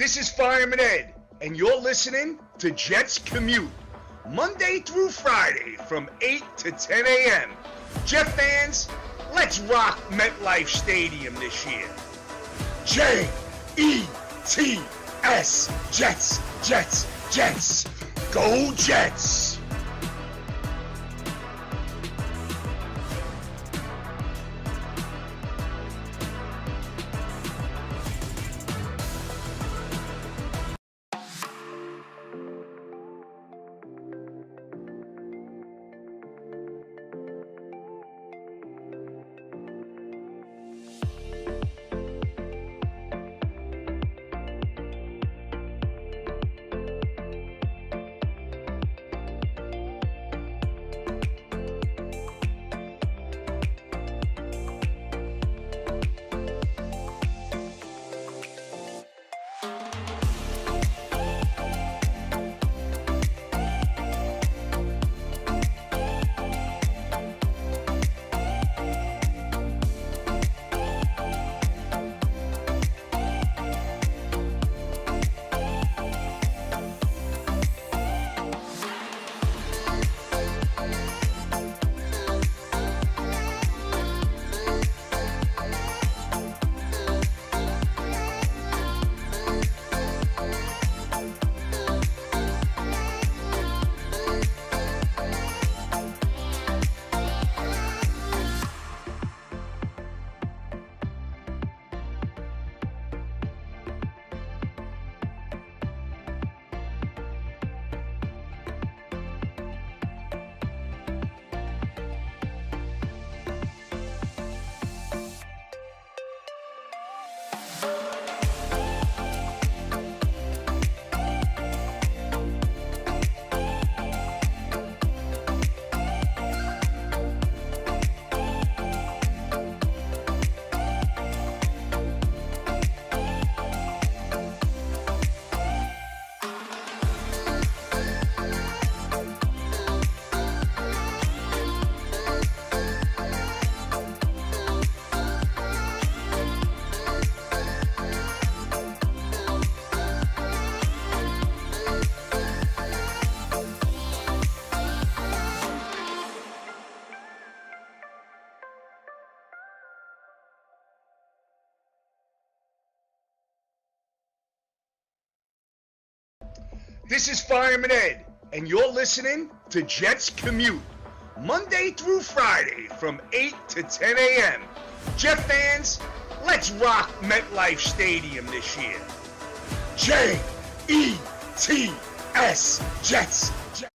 This is Fireman Ed, and you're listening to Jets Commute, Monday through Friday from 8 to 10 a.m. Jet fans, let's rock MetLife Stadium this year. J-E-T-S, Jets, Jets, Jets. Go Jets! This is Fireman Ed, and you're listening to Jets Commute, Monday through Friday from 8 to 10 a.m. Jet fans, let's rock MetLife Stadium this year. J-E-T-S, Jets, Jets.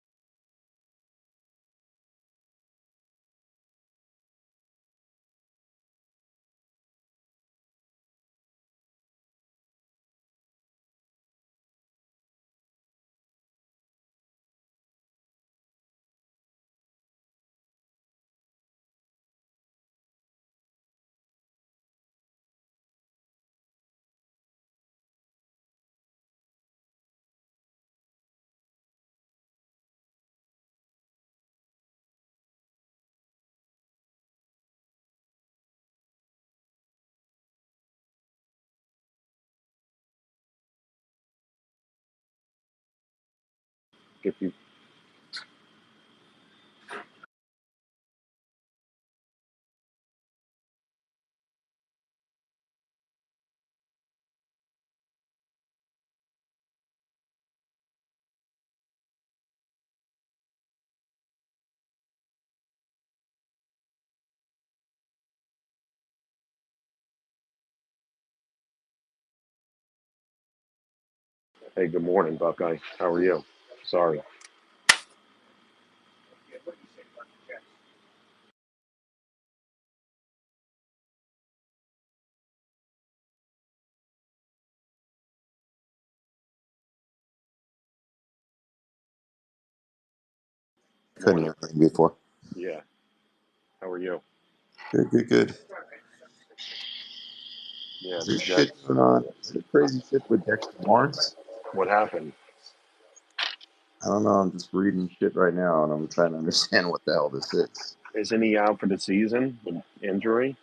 If you Hey, good morning, Buckeye. How are you? Sorry. Couldn't Morning. hear anything before. Yeah. How are you? Good. Yeah, Is the there shit Jets. going on? Is there crazy shit with Dexter Lawrence? What happened? I don't know. I'm just reading shit right now, and I'm trying to understand what the hell this is. Isn't he out for the season with injury?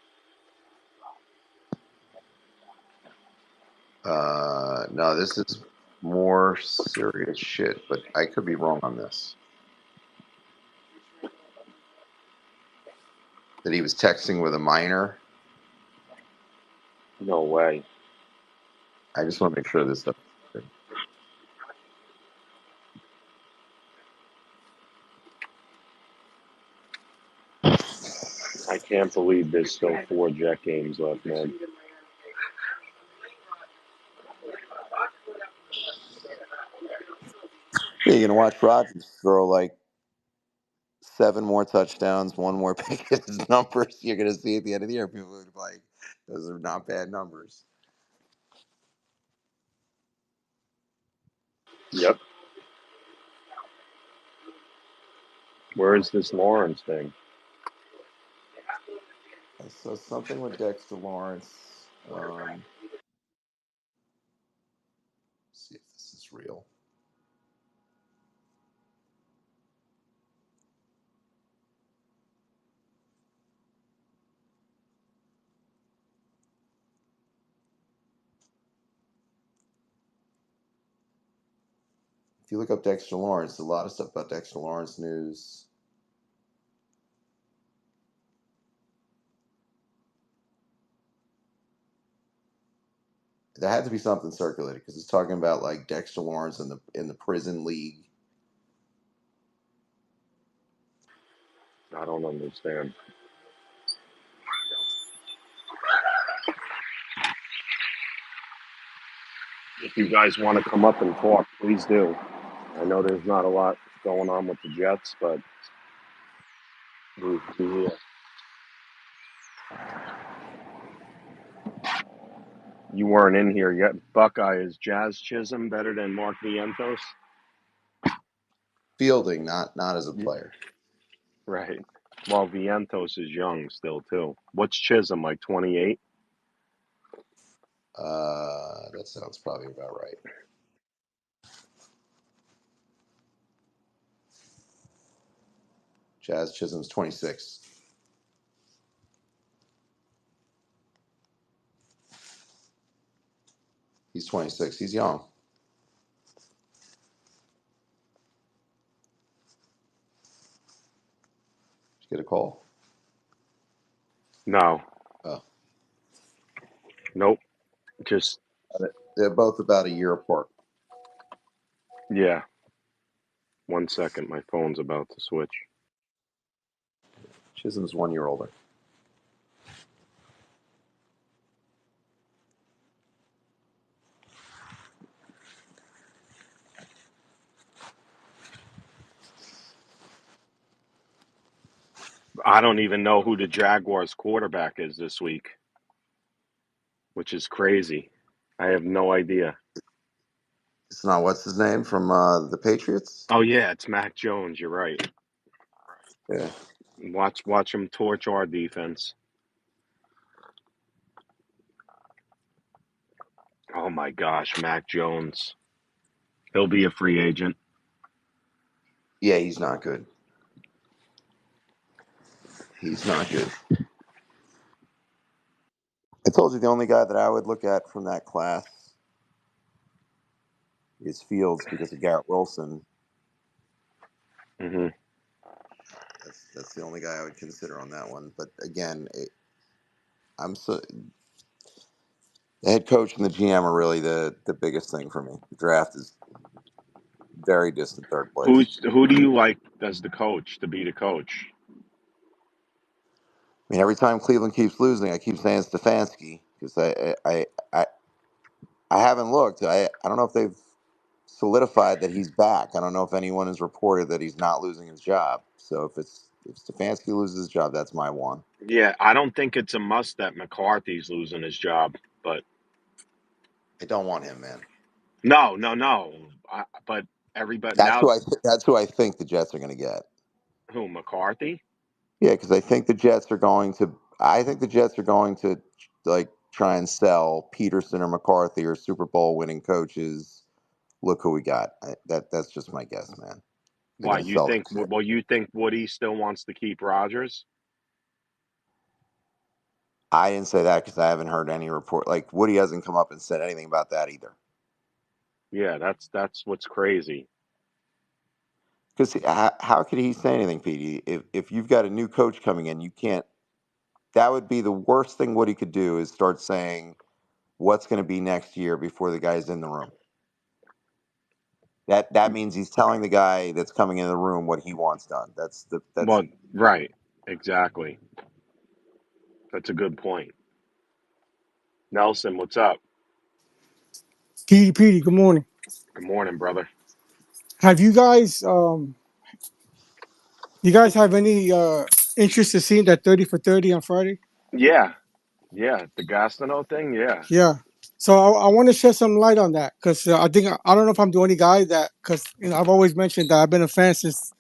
No, this is more serious shit, but I could be wrong on this. That he was texting with a minor. No way. I just want to make sure this stuff is good. I can't believe there's still 4 Jet games left, man. Yeah, you're gonna watch Rodgers throw like 7 more touchdowns, 1 more pick. His numbers you're gonna see at the end of the year. People are like, those are not bad numbers. Yep. Where is this Lawrence thing? I saw something with Dexter Lawrence. See if this is real. If you look up Dexter Lawrence, a lot of stuff about Dexter Lawrence news. There had to be something circulated because it's talking about like Dexter Lawrence in the prison league. I don't understand. If you guys want to come up and talk, please do. I know there's not a lot going on with the Jets, but we'll be here. You weren't in here yet. Buckeye, is Jazz Chisholm better than Mark Vientos? Fielding, not as a player. Right. Well, Vientos is young still, too. What's Chisholm, like 28? That sounds probably about right. Jazz Chisholm's 26. He's 26. He's young. Did you get a call? No. Oh, Nope. Just, they're both about a year apart. yeah. 1 second. My phone's about to switch. Chisholm's 1 year older. I don't even know who the Jaguars quarterback is this week, which is crazy. I have no idea. It's not what's his name from the Patriots. Oh, yeah, it's Mac Jones. You're right. Yeah, Watch him torch our defense. Oh, my gosh, Mac Jones. He'll be a free agent. yeah, he's not good. He's not good. I told you the only guy that I would look at from that class is Fields because of Garrett Wilson. Hmm. That's the only guy I would consider on that one. But again, I'm so the head coach and the GM are really the biggest thing for me. The draft is very distant third place. Who do you like as the coach to be the coach? I mean, every time Cleveland keeps losing, I keep saying Stefanski because I haven't looked. I don't know if they've solidified that he's back. I don't know if anyone has reported that he's not losing his job. So if Stefanski loses his job, that's my one. Yeah, I don't think it's a must that McCarthy's losing his job, but I don't want him, man. no. But everybody now, That's who I think the Jets are going to get. who, McCarthy? Yeah, because I think the Jets are going to. I think the Jets are going to like try and sell Peterson or McCarthy or Super Bowl winning coaches. Look who we got. That's just my guess, man. They're Why going to you sell think? that shit. Well, you think Woody still wants to keep Rodgers? I didn't say that because I haven't heard any report. Like Woody hasn't come up and said anything about that either. Yeah, that's what's crazy. Because how could he say anything, Petey? If you've got a new coach coming in, you can't. That would be the worst thing Woody could do is start saying what's going to be next year before the guy's in the room. That means he's telling the guy that's coming in the room what he wants done. That's Well, right, exactly. That's a good point. Nelson, what's up? Petey, good morning. Good morning, brother. Have you guys have any interest in seeing that 30 for 30 on Friday? Yeah, yeah, the Gastineau thing. Yeah. Yeah. So I want to shed some light on that because I think I don't know if I'm the only guy that because I've always mentioned that I've been a fan since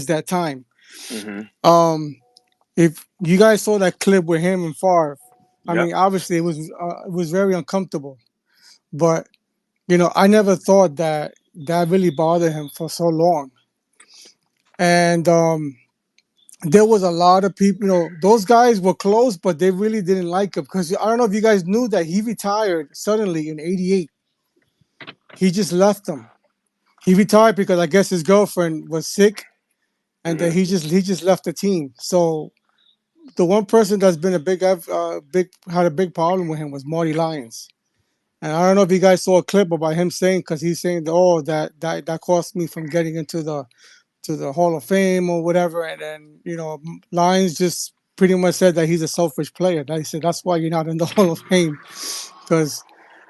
that time. Mm-hmm. Um, if you guys saw that clip with him and Favre, I Yep. mean obviously it was very uncomfortable, but I never thought that really bothered him for so long, and there was a lot of people, those guys were close, but they really didn't like him because I don't know if you guys knew that he retired suddenly in '88. He just left them. He retired because I guess his girlfriend was sick, and then Mm-hmm. he just left the team. So the one person that's been a big had a big problem with him was Marty Lyons. And I don't know if you guys saw a clip about him saying because he's saying, oh, that cost me from getting into the Hall of Fame or whatever. And then, Lyons just pretty much said that he's a selfish player. He said, that's why you're not in the Hall of Fame. Because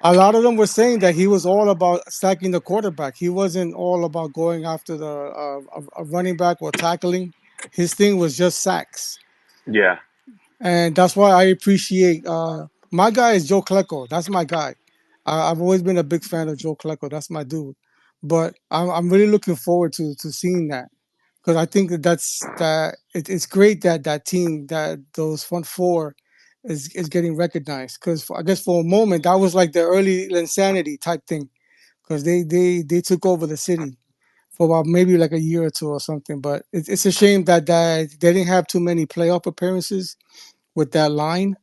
a lot of them were saying that he was all about sacking the quarterback. He wasn't all about going after a running back or tackling. His thing was just sacks. Yeah. And that's why I appreciate my guy is Joe Klecko. That's my guy. I've always been a big fan of Joe Klecko. That's my dude. But I'm really looking forward to seeing that because I think it's great that that team that those front four is getting recognized because I guess for a moment that was like the early insanity type thing because they took over the city for about maybe like a year or two or something. But it's a shame that they didn't have too many playoff appearances with that line.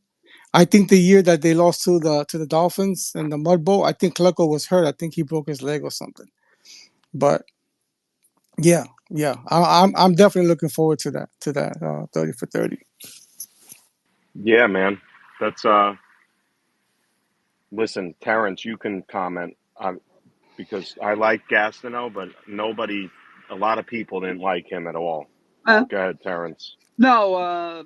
I think the year that they lost to the Dolphins in the Mud Bowl, I think Klecko was hurt. I think he broke his leg or something. But yeah, yeah, I'm definitely looking forward to that 30 for 30. Yeah, man. That's Listen, Terrence, you can comment because I like Gastineau, but a lot of people didn't like him at all. Uh, Go ahead, Terrence. no,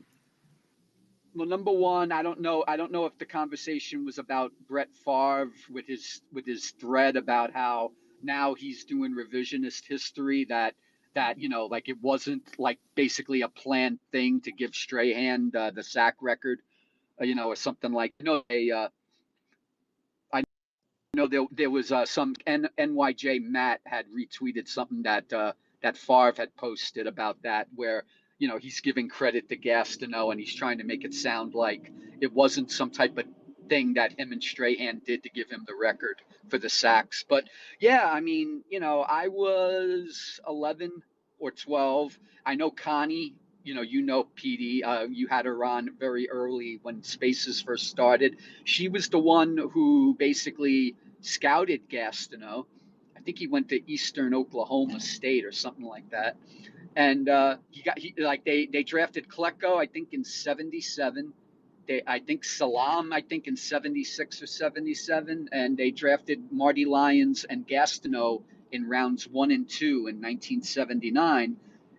well, number one, I don't know if the conversation was about Brett Favre with his thread about how now he's doing revisionist history that like it wasn't like basically a planned thing to give Strahan the sack record, or something like there was some NYJ Matt had retweeted something that Favre had posted about that, where he's giving credit to Gastineau and he's trying to make it sound like it wasn't some type of thing that him and Strahan did to give him the record for the sacks. But yeah, I mean, I was 11 or 12. I know Connie. PD. You had her on very early when Spaces first started. She was the one who basically scouted Gastineau. I think he went to Eastern Oklahoma State or something like that. And they drafted Klecko, I think in '77. I think Salam, I think in '76 or '77, and they drafted Marty Lyons and Gastineau in rounds 1 and 2 in 1979.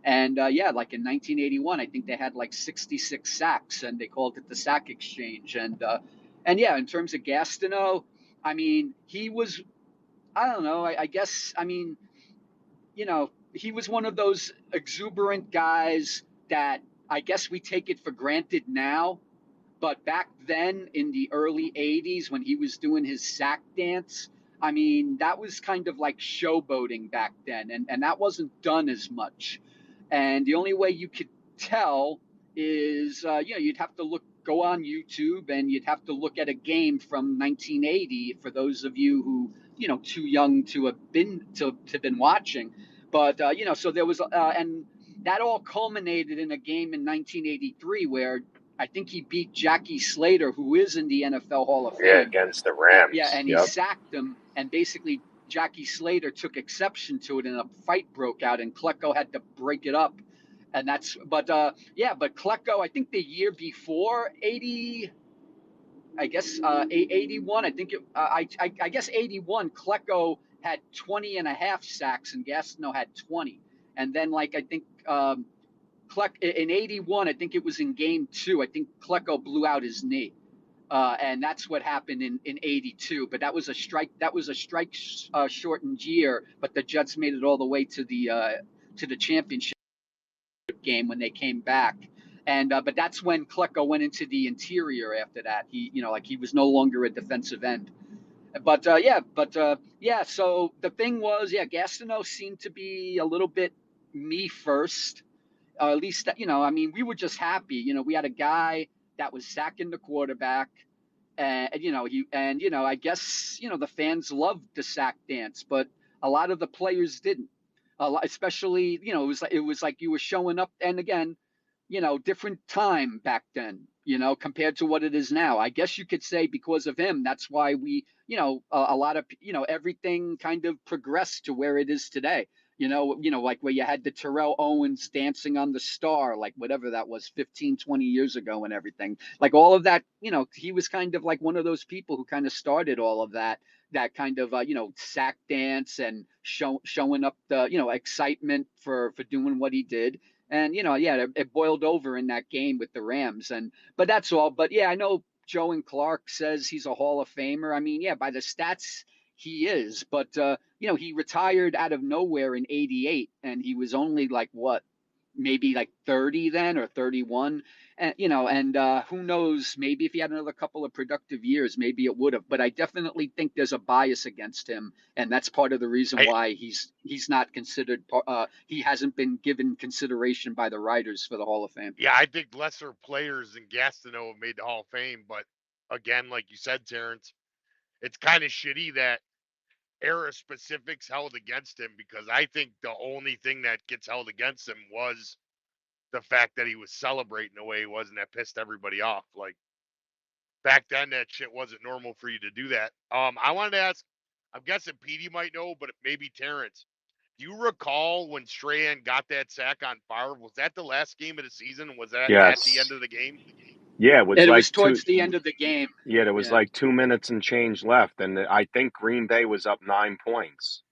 And yeah, like in 1981, I think they had like 66 sacks, and they called it the sack exchange. And yeah, in terms of Gastineau, I mean, he was, I don't know, I guess, I mean, he was one of those exuberant guys that I guess we take it for granted now. But back then in the early '80s, when he was doing his sack dance, I mean, that was kind of like showboating back then. And that wasn't done as much. And the only way you could tell is, you'd have to go on YouTube and you'd have to look at a game from 1980 for those of you who, too young to have been watching. But, so there was, and that all culminated in a game in 1983 where I think he beat Jackie Slater, who is in the NFL Hall of Yeah, Fame. against the Yeah, Rams. and he Yep. sacked him, and basically Jackie Slater took exception to it, and a fight broke out, and Klecko had to break it up, and that's. But Klecko, I think the year before 80, I guess 81. I think I guess 81. Klecko had 20 and a half sacks, and Gastineau had 20, and then like I think. In 81, I think it was in game 2. I think Klecko blew out his knee. And that's what happened in 82. But that was a strike. That was a strike shortened year. But the Jets made it all the way to the championship game when they came back. And but that's when Klecko went into the interior after that. Like he was no longer a defensive end. But So the thing was, Gastineau seemed to be a little bit me first. At least I mean, we were just happy. We had a guy that was sacking the quarterback, and I guess the fans loved the sack dance, but a lot of the players didn't. Especially, it was like you were showing up, and again, different time back then, compared to what it is now. I guess you could say because of him, that's why we, a lot of, everything kind of progressed to where it is today. Like where you had the Terrell Owens dancing on the star, like whatever that was 15, 20 years ago and everything. Like all of that, he was kind of like one of those people who kind of started all of that kind of sack dance and showing up the excitement for doing what he did. And it boiled over in that game with the Rams. But that's all. But yeah, I know Joe and Clark says he's a Hall of Famer. I mean, yeah, by the stats he is, but he retired out of nowhere in '88, and he was only like what, maybe like 30 then or 31. And who knows, maybe if he had another couple of productive years, maybe it would have. But I definitely think there's a bias against him, and that's part of the reason I, why he's not considered. He hasn't been given consideration by the writers for the Hall of Fame. yeah, I think lesser players than Gastineau have made the Hall of Fame, but again, like you said, Terrence, it's kind of shitty that era specifics held against him because I think the only thing that gets held against him was the fact that he was celebrating the way he was, and that pissed everybody off. Like back then, that shit wasn't normal for you to do that. I wanted to ask. I'm guessing Petey might know, but maybe Terrence. Do you recall when Strahan got that sack on Favre? Was that the last game of the season? Was that at the end Yes. of the game? Yeah, it was And it like was towards the end of the game. yeah, there was Yeah. like 2 minutes and change left, and I think Green Bay was up 9 points.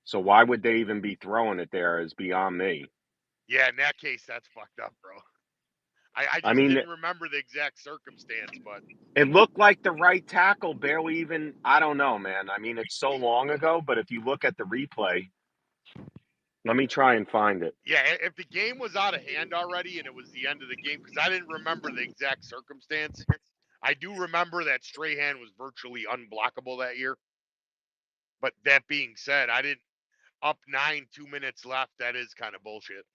So why would they even be throwing it there is beyond me. Yeah, in that case, that's fucked up, bro. I I just mean, didn't remember the exact circumstance, but it looked like the right tackle barely even, I don't know, man. I mean, it's so long ago, but if you look at the replay, let me try and find it. yeah, if the game was out of hand already and it was the end of the game, because I didn't remember the exact circumstance, I do remember that Strahan was virtually unblockable that year. But that being said, I didn't up 9, 2 minutes left. That is kind of bullshit.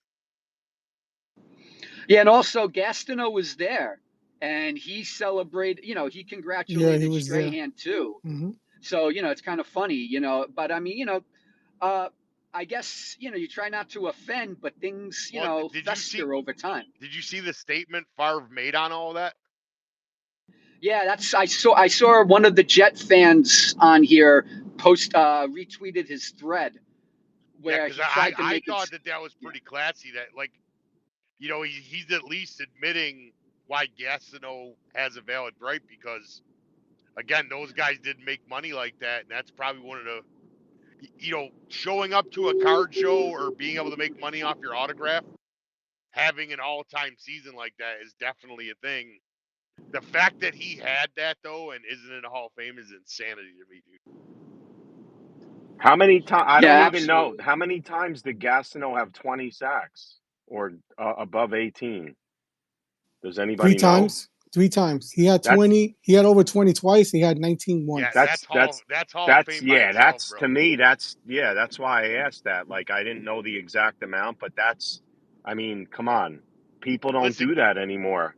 Yeah, and also Gastineau was there, and he celebrated. He Yeah, he congratulated was there. Strahan too. Hmm. So it's kind of funny. But I mean, uh, I guess you try not to offend, but things Well, did you see? fester over time. Did you see the statement Favre made on all that? Yeah, I saw one of the Jet fans on here retweeted his thread Yeah, where because he tried to I make it. thought that was pretty classy. That like he's at least admitting why Gastineau has a valid gripe because again those guys didn't make money like that, and that's probably one of the showing up to a card show or being able to make money off your autograph, having an all-time season like that is definitely a thing. The fact that he had that though and isn't in the Hall of Fame is insanity to me, dude. How many times? I don't Yeah, even know. absolutely. How many times did Gastineau have 20 sacks or above 18? Does Three anybody know? times. 3 times. He had That's 20. He had over 20 twice. He had 19 Yeah, once. that's that's That's Hall of that's Fame by yeah, itself, that's bro. to me that's yeah, that's why I asked that. Like I didn't know the exact amount, but that's I mean, come on. People don't Listen, do that anymore.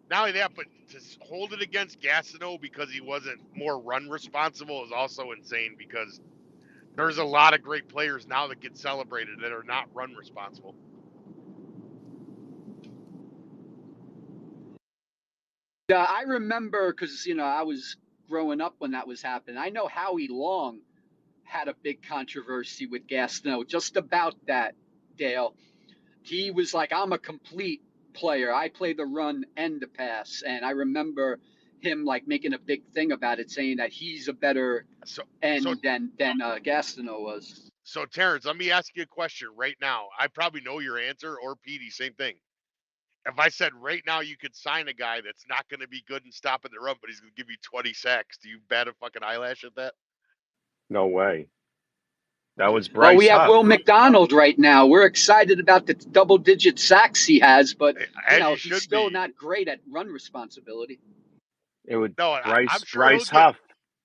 not only that, but to hold it against Gastineau because he wasn't more run responsible is also insane because there's a lot of great players now that get celebrated that are not run responsible. I remember because I was growing up when that was happening. I know Howie Long had a big controversy with Gastineau just about that, Dale. He was like, I'm a complete player. I play the run and the pass. And I remember him like making a big thing about it, saying that he's a better So so end than Gastineau was. so Terrence, let me ask you a question right now. I probably know your answer, or Petey, same thing. If I said right now you could sign a guy that's not going to be good in stopping the run, but he's going to give you 20 sacks, do you bat a fucking eyelash at that? No way. That was Well, we Bryce have Huff. Will McDonald right now. We're excited about the double-digit sacks he has, but As you he's should still be. not great at run responsibility. It would No, I'm sure he'll Bryce get. Huff,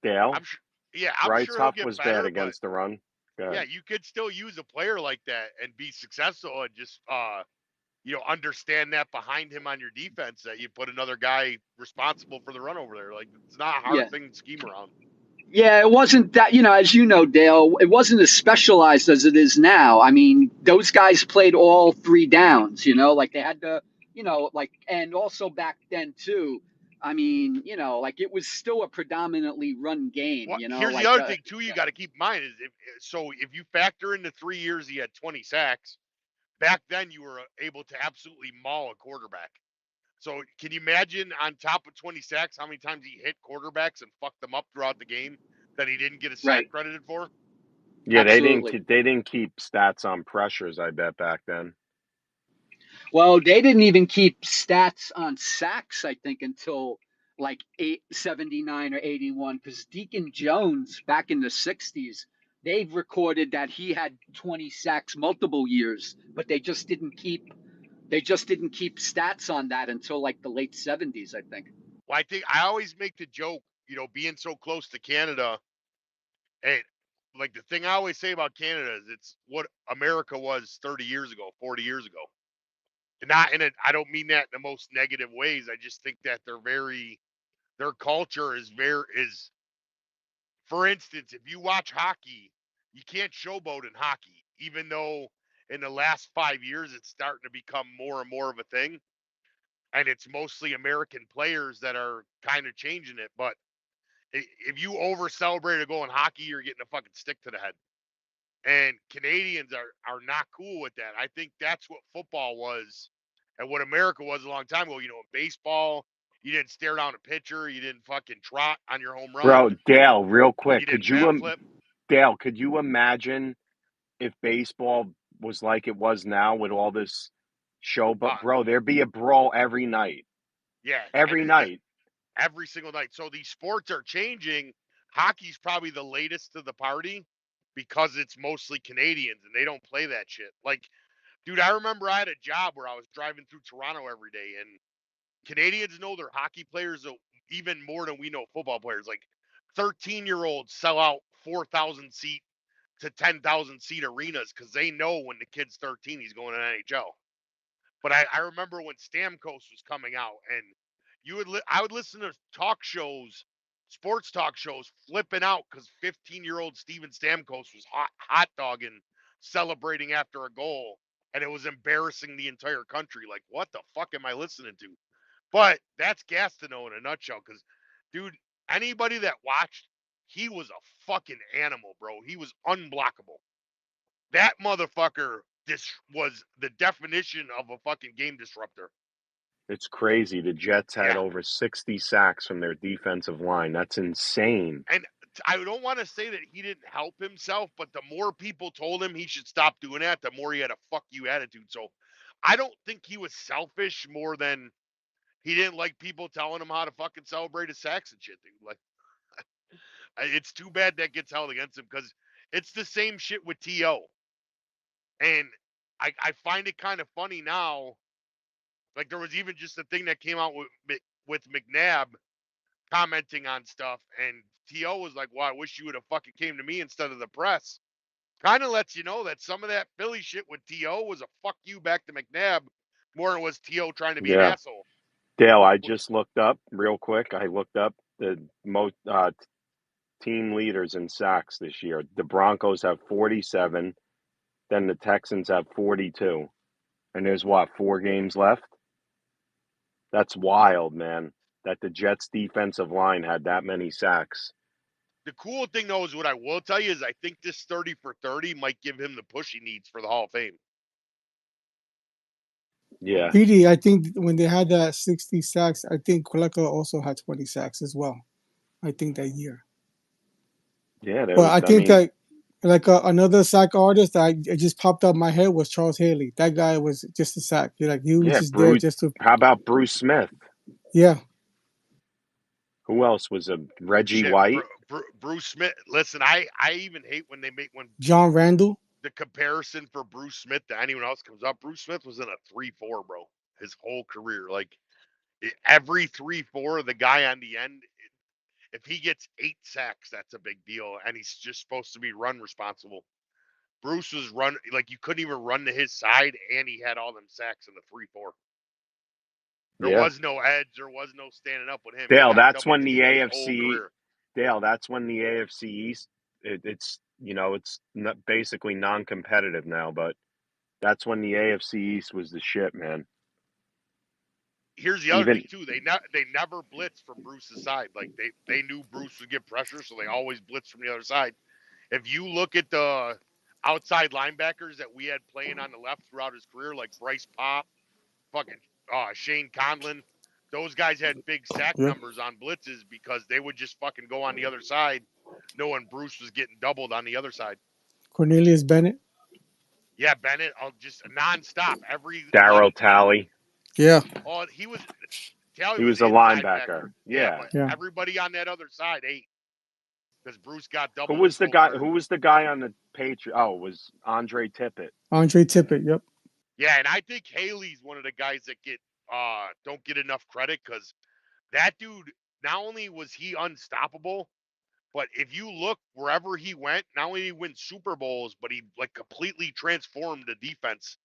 Dale. I'm sure. Yeah, I'm Bryce sure he'll Huff get was bad better, but against the run. yeah, Good. you could still use a player like that and be successful, and just understand that behind him on your defense, that you put another guy responsible for the run over there. Like, it's not a Yeah. hard thing to scheme around. Yeah, it wasn't that, as you know, Dale, it wasn't as specialized as it is now. I mean, those guys played all three downs, like they had to, and also back then too. I mean, like it was still a predominantly run game, Well, here's the other thing too. You got to keep in mind is if you factor in the 3 years he had 20 sacks, back then you were able to absolutely maul a quarterback. So can you imagine, on top of 20 sacks, how many times he hit quarterbacks and fucked them up throughout the game that he didn't get a sack right. credited for? Yeah, Absolutely. they didn't keep stats on pressures, I bet, back then. Well, they didn't even keep stats on sacks, I think, until like 879 or 81, because Deacon Jones back in the 60s, they've recorded that he had 20 sacks multiple years, but they just didn't keep stats on that until like the late 70s, I think. Well, I think I always make the joke, being so close to Canada, and like the thing I always say about Canada is it's what America was 30 years ago, 40 years ago. And not in it, I don't mean that in the most negative ways. I just think that their culture is, for instance, if you watch hockey, you can't showboat in hockey, even though in the last 5 years it's starting to become more and more of a thing. And it's mostly American players that are kind of changing it. But if you over celebrate a goal in hockey, you're getting a fucking stick to the head. And Canadians are not cool with that. I think that's what football was and what America was a long time ago. In baseball, you didn't stare down a pitcher, you didn't fucking trot on your home run, Bro, Dale, real you quick, didn't bat flip. Dale, could you imagine if baseball was like it was now with all this show? But Uh, bro, there'd be a brawl every night. yeah, and Every night. every single night. So these sports are changing. Hockey's probably the latest to the party because it's mostly Canadians and they don't play that shit. Like, dude, I remember I had a job where I was driving through Toronto every day, and Canadians know their hockey players even more than we know football players. Like, 13-year-olds sell out 4,000 seat to 10,000 seat arenas because they know when the kid's 13, he's going to NHL. But I remember when Stamkos was coming out, and I would listen to talk shows, sports talk shows, flipping out because 15-year-old Steven Stamkos was hot dogging, celebrating after a goal, and it was embarrassing the entire country. Like, what the fuck am I listening to? But that's Gastineau in a nutshell. Because, dude, anybody that watched, he was a fucking animal, bro. He was unblockable. That motherfucker, this was the definition of a fucking game disruptor. It's crazy. The Jets had Yeah. over 60 sacks from their defensive line. That's insane. And I don't want to say that he didn't help himself, but the more people told him he should stop doing that, the more he had a fuck you attitude. So I don't think he was selfish more than he didn't like people telling him how to fucking celebrate his sacks and shit, dude. Like, it's too bad that gets held against him because it's the same shit with T.O. And I find it kind of funny now. Like, there was even just a thing that came out with McNabb commenting on stuff, and T.O. was like, well, I wish you would have fucking came to me instead of the press. Kind of lets you know that some of that Philly shit with T.O. was a fuck you back to McNabb more than it was T.O. trying to be an Yeah. asshole. Dale, I just looked up real quick. I looked up the most team leaders in sacks this year. The Broncos have 47, then the Texans have 42. And there's what, 4 games left? That's wild, man. that the Jets' defensive line had that many sacks. The cool thing, though, is what I will tell you is I think this 30 for 30 might give him the push he needs for the Hall of Fame. Yeah. PD, I think when they had that 60 sacks, I think Coleco also had 20 sacks as well. I think that year. Yeah, But I think that like another sack artist that it just popped up in my head was Charles Haley. That guy was just a sack. He was just there Bruce. just to. How about Bruce Smith? Yeah. Who else was a Reggie Shit, White? Bruce Smith. Listen, I even hate when they make John Randall. The comparison for Bruce Smith to anyone else comes up. Bruce Smith was in a 3-4, bro, his whole career. Like every 3-4, the guy on the end, if he gets 8 sacks, that's a big deal, and he's just supposed to be run responsible. Bruce was run like you couldn't even run to his side, and he had all them sacks in the 3-4. There was no edge. There was no standing up with him. Dale, that's when the AFC. Dale, that's when the AFC East. It's basically non-competitive now, but that's when the AFC East was the shit, man. Here's the other thing too. They never blitzed from Bruce's side. Like they knew Bruce would get pressure, so they always blitzed from the other side. If you look at the outside linebackers that we had playing on the left throughout his career, like Bryce Pop, fucking Shane Conlon, those guys had big sack numbers on blitzes because they would just fucking go on the other side, knowing Bruce was getting doubled on the other side. Cornelius Bennett. Yeah, Bennett, just nonstop. Darryl Talley. Yeah. Oh, he was a linebacker. Yeah, but everybody on that other side ate because Bruce got doubled. Who was the guy on the Patriots? Oh, it was Andre Tippett. Andre Tippett. Yep. Yeah, and I think Haley's one of the guys that don't get enough credit because that dude, not only was he unstoppable, but if you look wherever he went, not only did he win Super Bowls, but he like completely transformed the defense,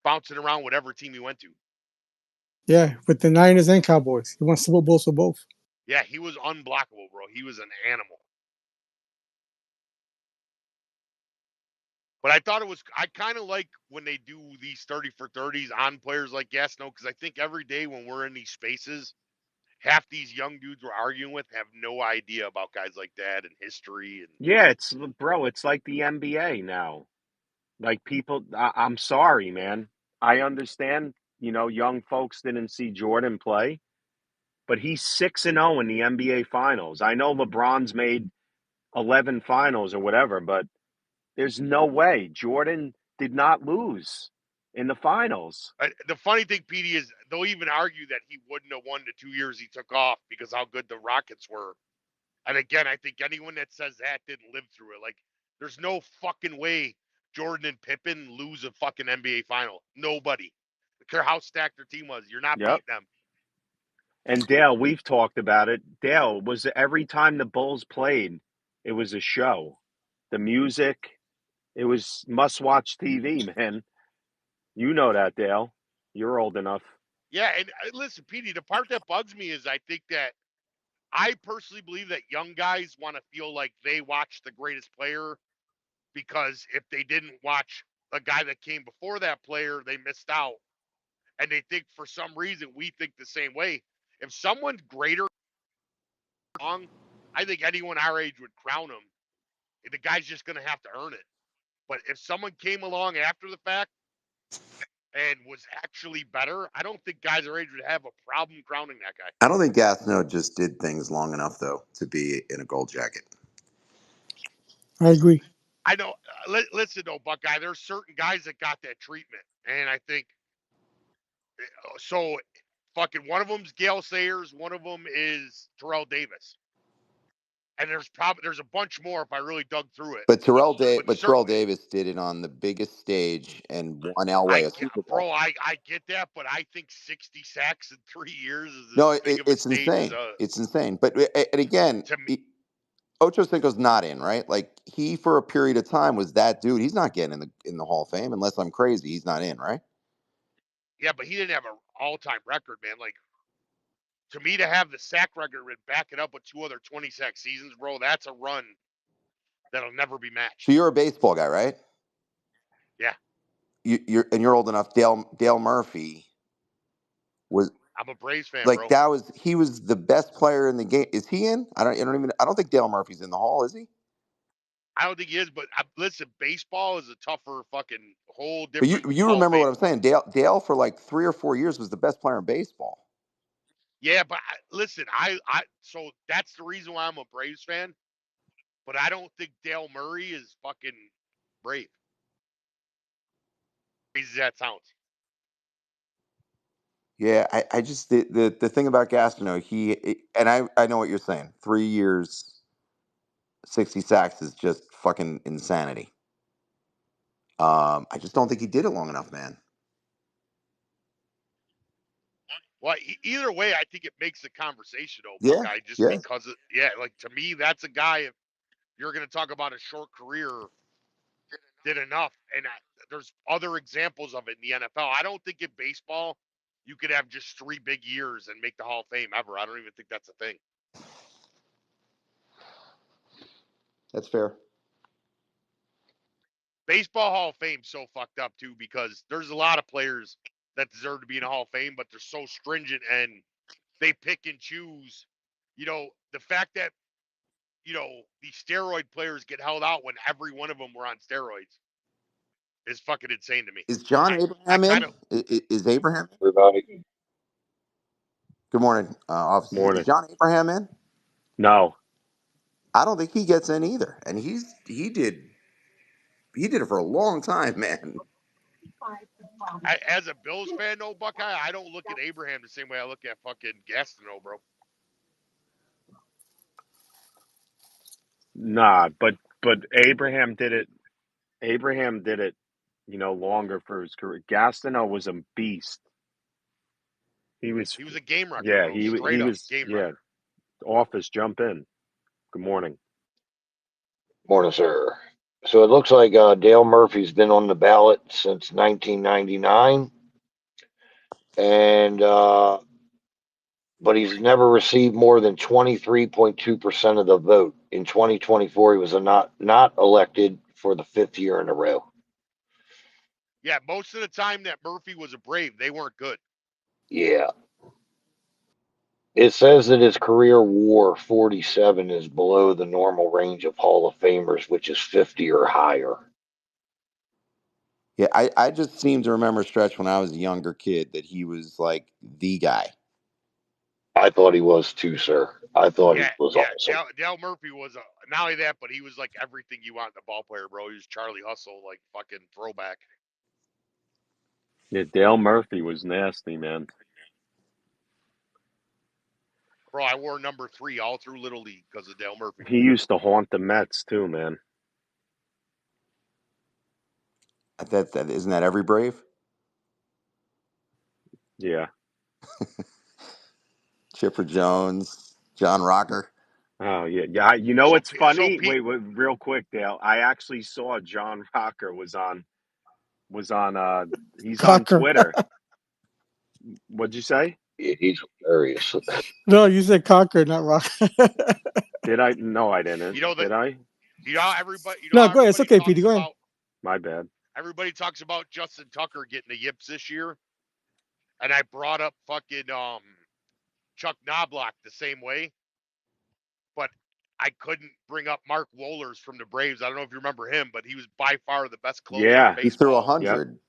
bouncing around whatever team he went to. Yeah, with the Niners and Cowboys. He won Super Bowls for both. Yeah, he was unblockable, bro. He was an animal. But I kind of like when they do these 30 for 30s on players like Gastineau, because I think every day when we're in these spaces, half these young dudes we're arguing with have no idea about guys like that and history. And yeah, it's like the NBA now. Like people, I'm sorry, man. I understand, young folks didn't see Jordan play, but he's 6-0 in the NBA Finals. I know LeBron's made 11 finals or whatever, but there's no way Jordan did not lose in the finals. The funny thing, PD, is they'll even argue that he wouldn't have won the 2 years he took off because how good the Rockets were. And again, I think anyone that says that didn't live through it. Like, there's no fucking way Jordan and Pippen lose a fucking NBA final. Nobody. I don't care how stacked their team was. You're not beating them. And Dale, we've talked about it. Dale, was every time the Bulls played, it was a show. The music, it was must-watch TV, man. You know that, Dale. You're old enough. Yeah, and listen, Petey, the part that bugs me is I think that I personally believe that young guys want to feel like they watched the greatest player because if they didn't watch a guy that came before that player, they missed out. And they think for some reason we think the same way. If someone's greater, I think anyone our age would crown him. The guy's just going to have to earn it. But if someone came along after the fact and was actually better, I don't think guys our age would have a problem crowning that guy. I don't think Gastineau just did things long enough, though, to be in a gold jacket. I agree. I know. Listen, though, Buckeye, there's certain guys that got that treatment. And I think so. Fucking one of them's Gale Sayers. One of them is Terrell Davis. And there's a bunch more if I really dug through it. But Terrell Davis did it on the biggest stage and won Elway a Super Bowl. Bro, I get that, but I think 60 sacks in 3 years is it's insane. It's insane. But and again, Ocho Cinco's not in, right? Like he for a period of time was that dude. He's not getting in the Hall of Fame unless I'm crazy. He's not in, right? Yeah, but he didn't have an all-time record, man. Like, to me, to have the sack record and back it up with 2 other 20-sack seasons, bro, that's a run that'll never be matched. So you're a baseball guy, right? Yeah. You're old enough. Dale Murphy was I'm a Braves fan, Like bro. he was the best player in the game. Is he in? I don't think Dale Murphy's in the Hall, is he? I don't think he is, but listen, baseball is a tougher fucking whole But different you Hall of remember what Fame. I'm saying? Dale for like 3 or 4 years was the best player in baseball. Yeah, but listen, so that's the reason why I'm a Braves fan. But I don't think Dale Murray is fucking brave. Crazy as that sounds. Yeah, I just the thing about Gastineau, and I know what you're saying. 3 years, 60 sacks is just fucking insanity. I just don't think he did it long enough, man. Well, either way, I think it makes the conversation, though, Yeah, Buckeye, just yeah. because like to me, that's a guy. If you're going to talk about a short career, did enough, and there's other examples of it in the NFL. I don't think in baseball you could have just 3 big years and make the Hall of Fame ever. I don't even think that's a thing. That's fair. Baseball Hall of Fame so fucked up too because there's a lot of players that deserve to be in a Hall of Fame, but they're so stringent and they pick and choose. The fact that these steroid players get held out when every one of them were on steroids is fucking insane to me. Is John I Abraham kind in? of Is Abraham? Everybody. Good morning, officers. Is Morning. John Abraham in? No. I don't think he gets in either. And he did it for a long time, man. as a Bills fan, though, Buckeye, I don't look at Abraham the same way I look at fucking Gastineau, bro. Nah, but Abraham did it. Abraham did it, longer for his career. Gastineau was a beast. He was, He was a game wrecker, yeah, bro. Straight up game yeah. wrecker. Office, jump in. Good morning. Morning, sir. So it looks like Dale Murphy's been on the ballot since 1999, and but he's never received more than 23.2% of the vote. In 2024, he was not elected for the 5th year in a row. Yeah, most of the time that Murphy was a Brave, they weren't good. Yeah. It says that his career WAR 47 is below the normal range of Hall of Famers, which is 50 or higher. Yeah, I just seem to remember Stretch when I was a younger kid that he was like the guy. I thought he was too, sir. I thought he was Yeah. awesome. Dale Murphy was not only that, but he was like everything you want in a ball player, bro. He was Charlie Hustle, like fucking throwback. Yeah, Dale Murphy was nasty, man. Bro, I wore number 3 all through Little League because of Dale Murphy. He used to haunt the Mets too, man. That isn't that every Brave? Yeah. Chipper Jones, John Rocker. Oh yeah, yeah. You know So what's so funny? Pete, Wait, real quick, Dale. I actually saw John Rocker was on. He's on Cocker. Twitter. What'd you say? He's hilarious. No, you said Cocker, not Rock. Did I? No, I didn't. you know that Did I? No, how go ahead. It's everybody okay, Petey. talks Go ahead. about My bad. Justin Tucker getting the yips this year, and I brought up fucking Chuck Knobloch the same way, but I couldn't bring up Mark Wohlers from the Braves. I don't know if you remember him, but he was by far the best closer in Yeah. He threw baseball. Yep. 100.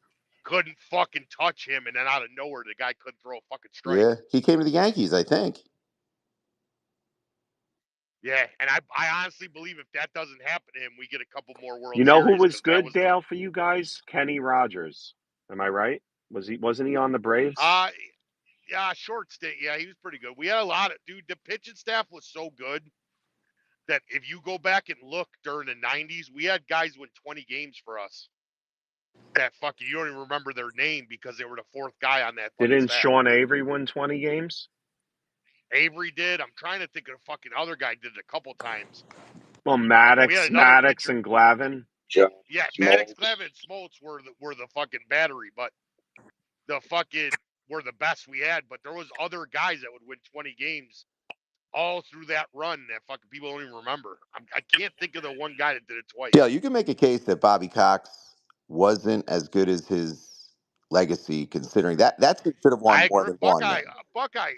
Couldn't fucking touch him, and then out of nowhere, the guy couldn't throw a fucking strike. Yeah, he came to the Yankees, I think. Yeah, and I honestly believe if that doesn't happen to him, we get a couple more World You know who Series was because that good, was the Dale, for you guys? Kenny Rogers. Am I right? Wasn't he on the Braves? yeah, short stint. Yeah, he was pretty good. We had a lot of the pitching staff was so good that if you go back and look during the 90s, we had guys win 20 games for us. That fucking you don't even remember their name because they were the 4th guy on that fucking Didn't staff. Sean Avery win 20 games? Avery did. I'm trying to think of a fucking other guy did it a couple times. Well, We had another Maddox pitcher. and Glavin. John Yeah, Maddox, Smoltz. Clevin, Smoltz were the fucking battery, but the fucking were the best we had. But there was other guys that would win 20 games all through that run that fucking people don't even remember. I can't think of the one guy that did it twice. Dale, you can make a case that Bobby Cox wasn't as good as his legacy, considering that team should have won I more agree. than one. Man. Buckeye.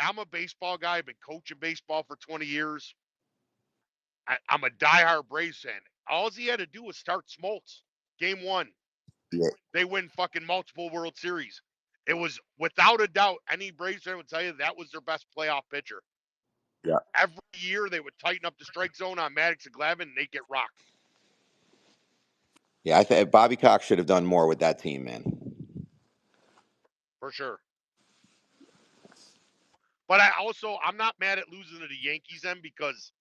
I'm a baseball guy. I've been coaching baseball for 20 years. I'm a diehard Braves fan. All he had to do was start Smoltz. Game 1. Yeah, They win fucking multiple World Series. It was without a doubt, any Braves fan would tell you that was their best playoff pitcher. yeah, Every year they would tighten up the strike zone on Maddox and Glavine, and they'd get rocked yeah. I think Bobby Cox should have done more with that team, man. for sure. But I'm not mad at losing to the Yankees then, because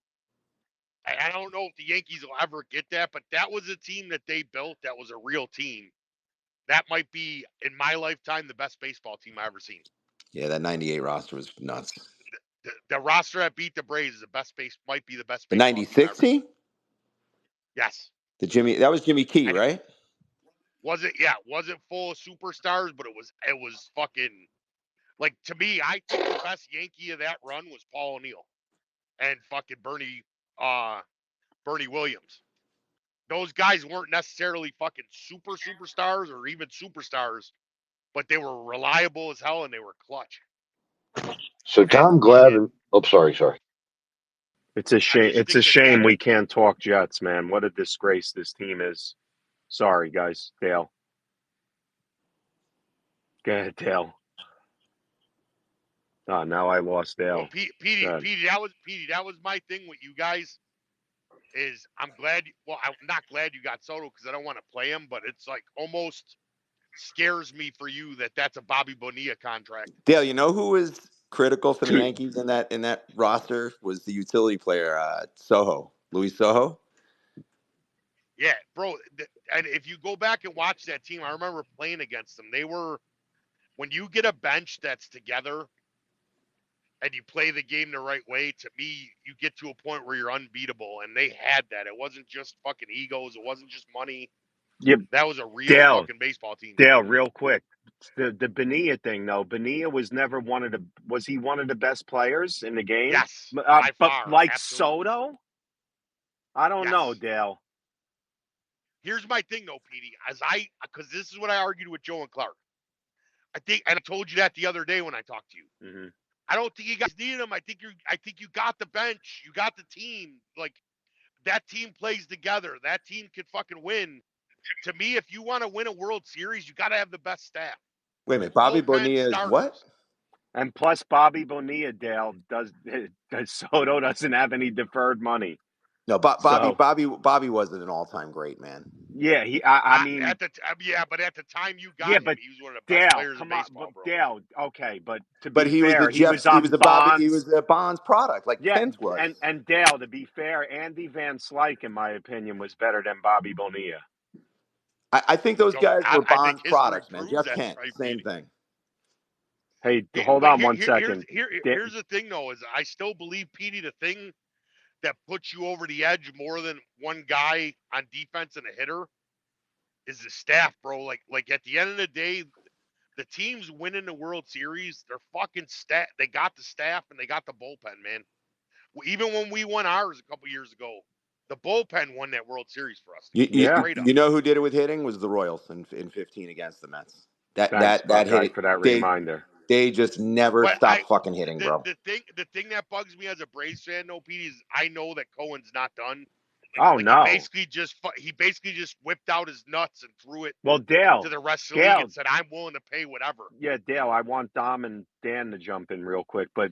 I don't know if the Yankees will ever get that, but that was a team that they built that was a real team. That might be, in my lifetime, the best baseball team I've ever seen. Yeah, that '98 roster was nuts. The roster that beat the Braves is might be the best The baseball team I've '96 ever seen. team, Yes. that was Jimmy Key, And right? wasn't full of superstars, but it was fucking, like, to me, I think the best Yankee of that run was Paul O'Neill and fucking Bernie Williams. Those guys weren't necessarily fucking superstars or even superstars, but they were reliable as hell and they were clutch. So Tom Glavine. Oh, sorry. It's a shame. just It's a think shame we can't talk Jets, man. What a disgrace this team is. Sorry, guys. Dale. Go ahead, Dale. Oh, now I lost Dale. Well, Petey, that was my thing with you guys. Is I'm not glad you got Soto, because I don't want to play him, but it's like almost scares me for you that that's a Bobby Bonilla contract. Dale, you know who was critical for the Dude. Yankees in that roster was the utility player Luis Soho. Yeah, bro. And if you go back and watch that team, I remember playing against them. They were, when you get a bench that's together and you play the game the right way, to me, you get to a point where you're unbeatable. And they had that. It wasn't just fucking egos. It wasn't just money. Yep. That was a real fucking baseball team. Dale, real quick. The Bonilla thing, though. Bonilla was never was he one of the best players in the game? Yes, by but far. like Absolutely. Soto? I don't know, Dale. Here's my thing, though, Petey. Because this is what I argued with Joe and Clark. I think, and I told you that the other day when I talked to you. Mm-hmm. I don't think you guys needed him. I think you got the bench. You got the team. Like, that team plays together. That team can fucking win. To me, if you want to win a World Series, you got to have the best staff. Wait a minute, Bobby Bullpen Bonilla is starters. what? And plus, Bobby Bonilla, Dale, Soto doesn't have any deferred money. No, Bobby wasn't an all-time great, man. Yeah, I mean, but at the time you got him, he was one of the best players in baseball, bro. Dale, okay, but to be he fair, was he was a Bonds product, like Kent was. And Dale, to be fair, Andy Van Slyke, in my opinion, was better than Bobby Bonilla. I think those guys were Bonds products, man. Jeff Kent, right, same thing. Hey, hold on one second. Here's the thing, though, is I still believe, Petey, the thing that puts you over the edge more than one guy on defense and a hitter is the staff, bro. Like at the end of the day, the teams winning the World Series, they're fucking they got the staff and they got the bullpen, man. Even when we won ours a couple years ago, the bullpen won that World Series for us. You know who did it with hitting was the Royals in 15 against the Mets. Thanks, that hit for that reminder. They just never stopped fucking hitting, bro. The thing that bugs me as a Braves fan, though, Pete, is I know that Cohen's not done. Oh, no. He basically just whipped out his nuts and threw it Dale, to the rest of the league and said, I'm willing to pay whatever. Yeah, Dale, I want Dom and Dan to jump in real quick, but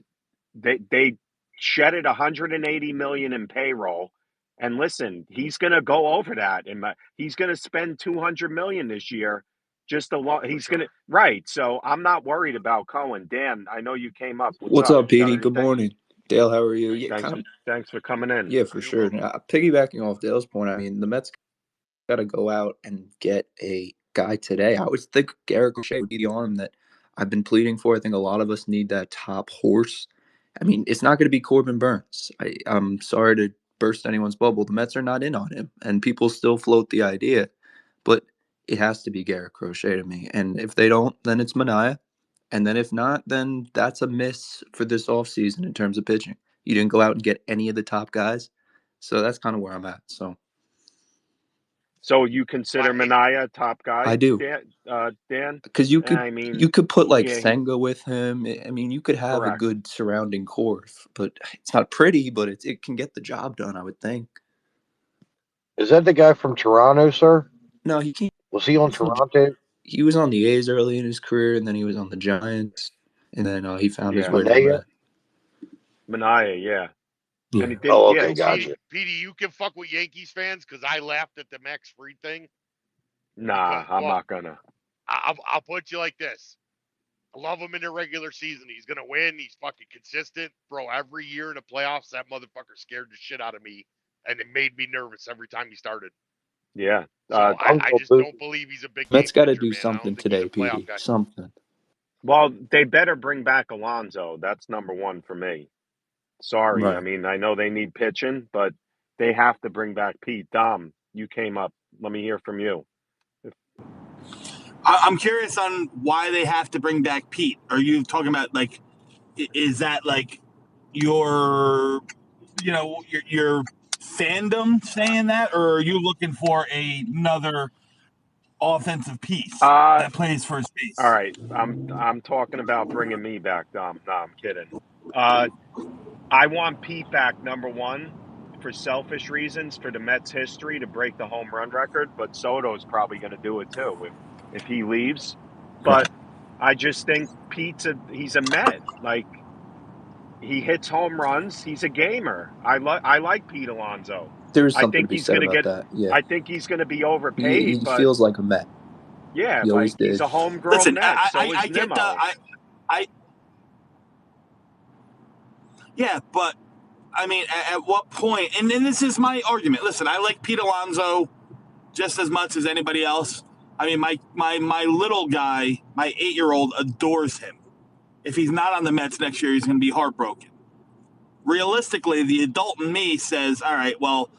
they shedded $180 million in payroll. And listen, he's going to go over that. And he's going to spend $200 million this year. Right. So I'm not worried about Cohen. Dan, I know you came up. What's up, Petey? Good morning. Dale, how are you? Yeah, thanks for coming in. Yeah, for sure. Piggybacking off Dale's point, I mean, the Mets got to go out and get a guy today. I would think Garrett Crochet would be the arm that I've been pleading for. I think a lot of us need that top horse. I mean, it's not going to be Corbin Burns. I'm sorry to burst anyone's bubble. The Mets are not in on him, and people still float the idea. But it has to be Garrett Crochet to me. And if they don't, then it's Manaea. And then if not, then that's a miss for this offseason in terms of pitching. You didn't go out and get any of the top guys. So that's kind of where I'm at. So So you consider But Mania a top guy, I do. Dan? Because you I mean, could put like yeah, Senga with him. I mean, you could have a correct. good surrounding core, but it's not pretty, but it can get the job done, I would think. Is that the guy from Toronto, sir? No, he can't. Was he on Toronto? He was on the A's early in his career, and then he was on the Giants, and then he found his Yeah, way to the Manea? Mets. Mania, yeah. And he Yeah. did, Oh, yeah. okay, gotcha. Petey, you can fuck with Yankees fans because I laughed at the Max Fried thing. Nah, Because, I'm well, not gonna. I'll put you like this. I love him in the regular season. He's gonna win. He's fucking consistent, bro. Every year in the playoffs, that motherfucker scared the shit out of me, and it made me nervous every time he started. Yeah. So I just don't believe he's a big game Mets got to pitcher, do man. I something don't think he's today, a playoff Petey. guy. Something. Well, they better bring back Alonso. That's number one for me. Sorry. I Right. mean, I know they need pitching, but they have to bring back Pete. Dom, you came up. Let me hear from you. I'm curious on why they have to bring back Pete. Are you talking about like, is that like your, your fandom saying that, or are you looking for another offensive piece Uh, that plays for his all base? right. I'm talking about bringing me back, Dom. No, I'm kidding. I want Pete back, number one, for selfish reasons, for the Mets' history to break the home run record. But Soto's probably going to do it too if he leaves. But Right. I just think he's a Met. Like, he hits home runs. He's a gamer. I like Pete Alonso. There is I something to think be he's said going to about get. that. Yeah. I think he's going to be He overpaid. But feels like a Met. yeah, He always like he's did. a homegrown Listen, Met. So is I get Nimmo. yeah, but I mean, at what point? And this is my argument. Listen, I like Pete Alonso just as much as anybody else. I mean, my little guy, my 8-year-old, adores him. If he's not on the Mets next year, he's going to be heartbroken. Realistically, the adult in me says, all right, well,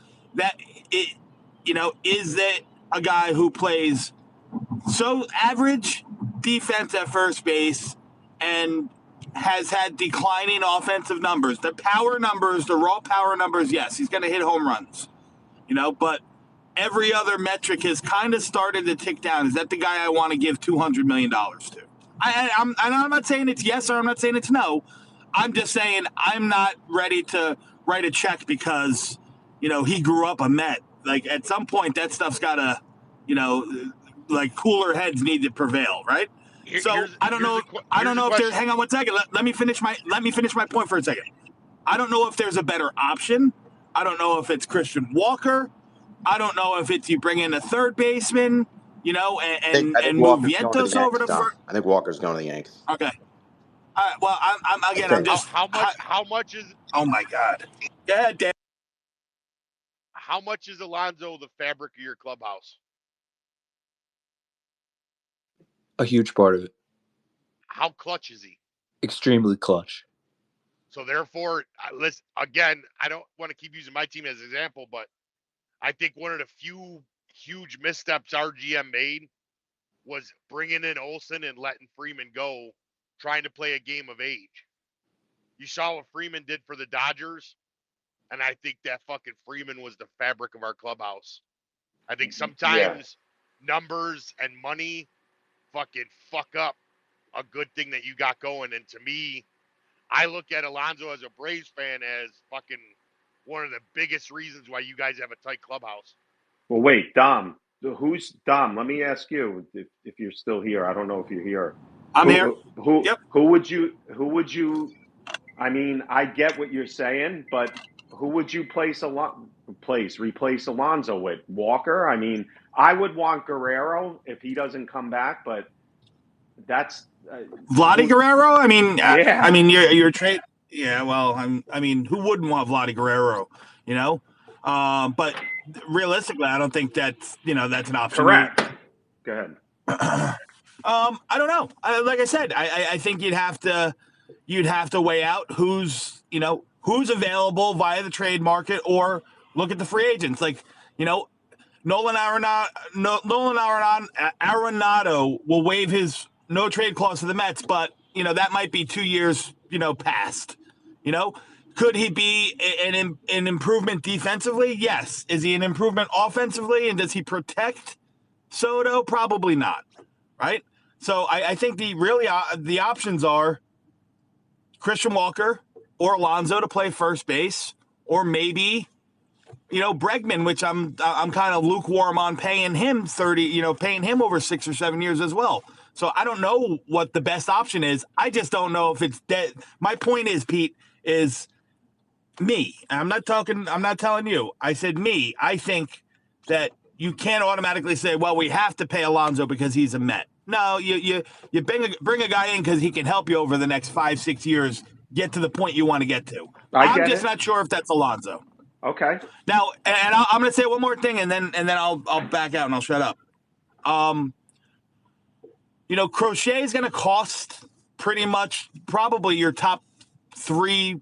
is that a guy who plays so average defense at first base and has had declining offensive numbers? The power numbers, the raw power numbers, yes, he's going to hit home runs, but every other metric has kind of started to tick down. Is that the guy I want to give $200 million to? I'm not saying it's yes or I'm not saying it's no. I'm just saying I'm not ready to write a check because, he grew up a Met. Like, at some point, that stuff's got to, like, cooler heads need to prevail, right? So I don't know. I don't know if there's. Hang on one second. Let me finish my point for a second. I don't know if there's a better option. I don't know if it's Christian Walker. I don't know if it's you bring in a third baseman, and I think move Walker's going to the Vientos over Yankees, to Tom. first. I think Walker's going to the Yankees. Okay. All right. Well, I'm just. How much is? Oh my God. Go ahead, Dan. How much is Alonso the fabric of your clubhouse? A huge part of it. How clutch is he? Extremely clutch. So therefore, listen, again, I don't want to keep using my team as an example, but I think one of the few huge missteps our GM made was bringing in Olsen and letting Freeman go, trying to play a game of age. You saw what Freeman did for the Dodgers, and I think that fucking Freeman was the fabric of our clubhouse. I think sometimes numbers and money fucking fuck up a good thing that you got going. And to me, I look at Alonso as a Braves fan as fucking one of the biggest reasons why you guys have a tight clubhouse. Well, wait, Dom. Who's Dom? Let me ask you if you're still here. I don't know if you're here. I'm here. Yep. Who would you? I mean, I get what you're saying, but who would you replace Alonso with? Walker? I mean, I would want Guerrero if he doesn't come back, but that's Vladdy Guerrero. I mean, yeah. your trade. Yeah. Well, I mean, who wouldn't want Vladdy Guerrero? But realistically, I don't think that's that's an option. Correct. Go ahead. I don't know. Like I said, I think you'd have to weigh out who's available via the trade market or look at the free agents. Like, Nolan Arenado will waive his no trade clause to the Mets, but that might be 2 years past. Could he be an improvement defensively? Yes. Is he an improvement offensively? And does he protect Soto? Probably not. Right. So I think the options are Christian Walker or Alonso to play first base, or maybe Bregman, which I'm kind of lukewarm on paying him paying him over 6 or 7 years as well. So I don't know what the best option is. I just don't know if it's dead. My point is, Pete, is me. I'm not telling you. I said me. I think that you can't automatically say, well, we have to pay Alonso because he's a Met. No, you bring a guy in because he can help you over the next 5-6 years get to the point you want to get to. I'm just not sure if that's Alonso. Okay. Now, and I'm going to say one more thing, and then I'll back out and I'll shut up. Crochet is going to cost pretty much probably your top 3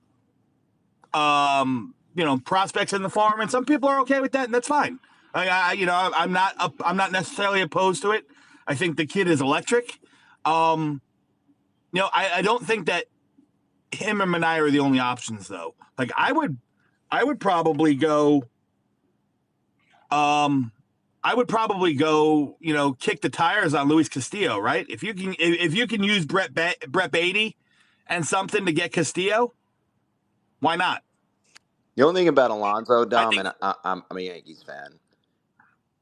prospects in the farm, and some people are okay with that, and that's fine. I'm not necessarily opposed to it. I think the kid is electric. I don't think that him and Manaea are the only options, though. Like I would probably go. Kick the tires on Luis Castillo, right? If you can use Brett Beatty and something to get Castillo, why not? The only thing about Alonso, Dom, and I'm a Yankees fan,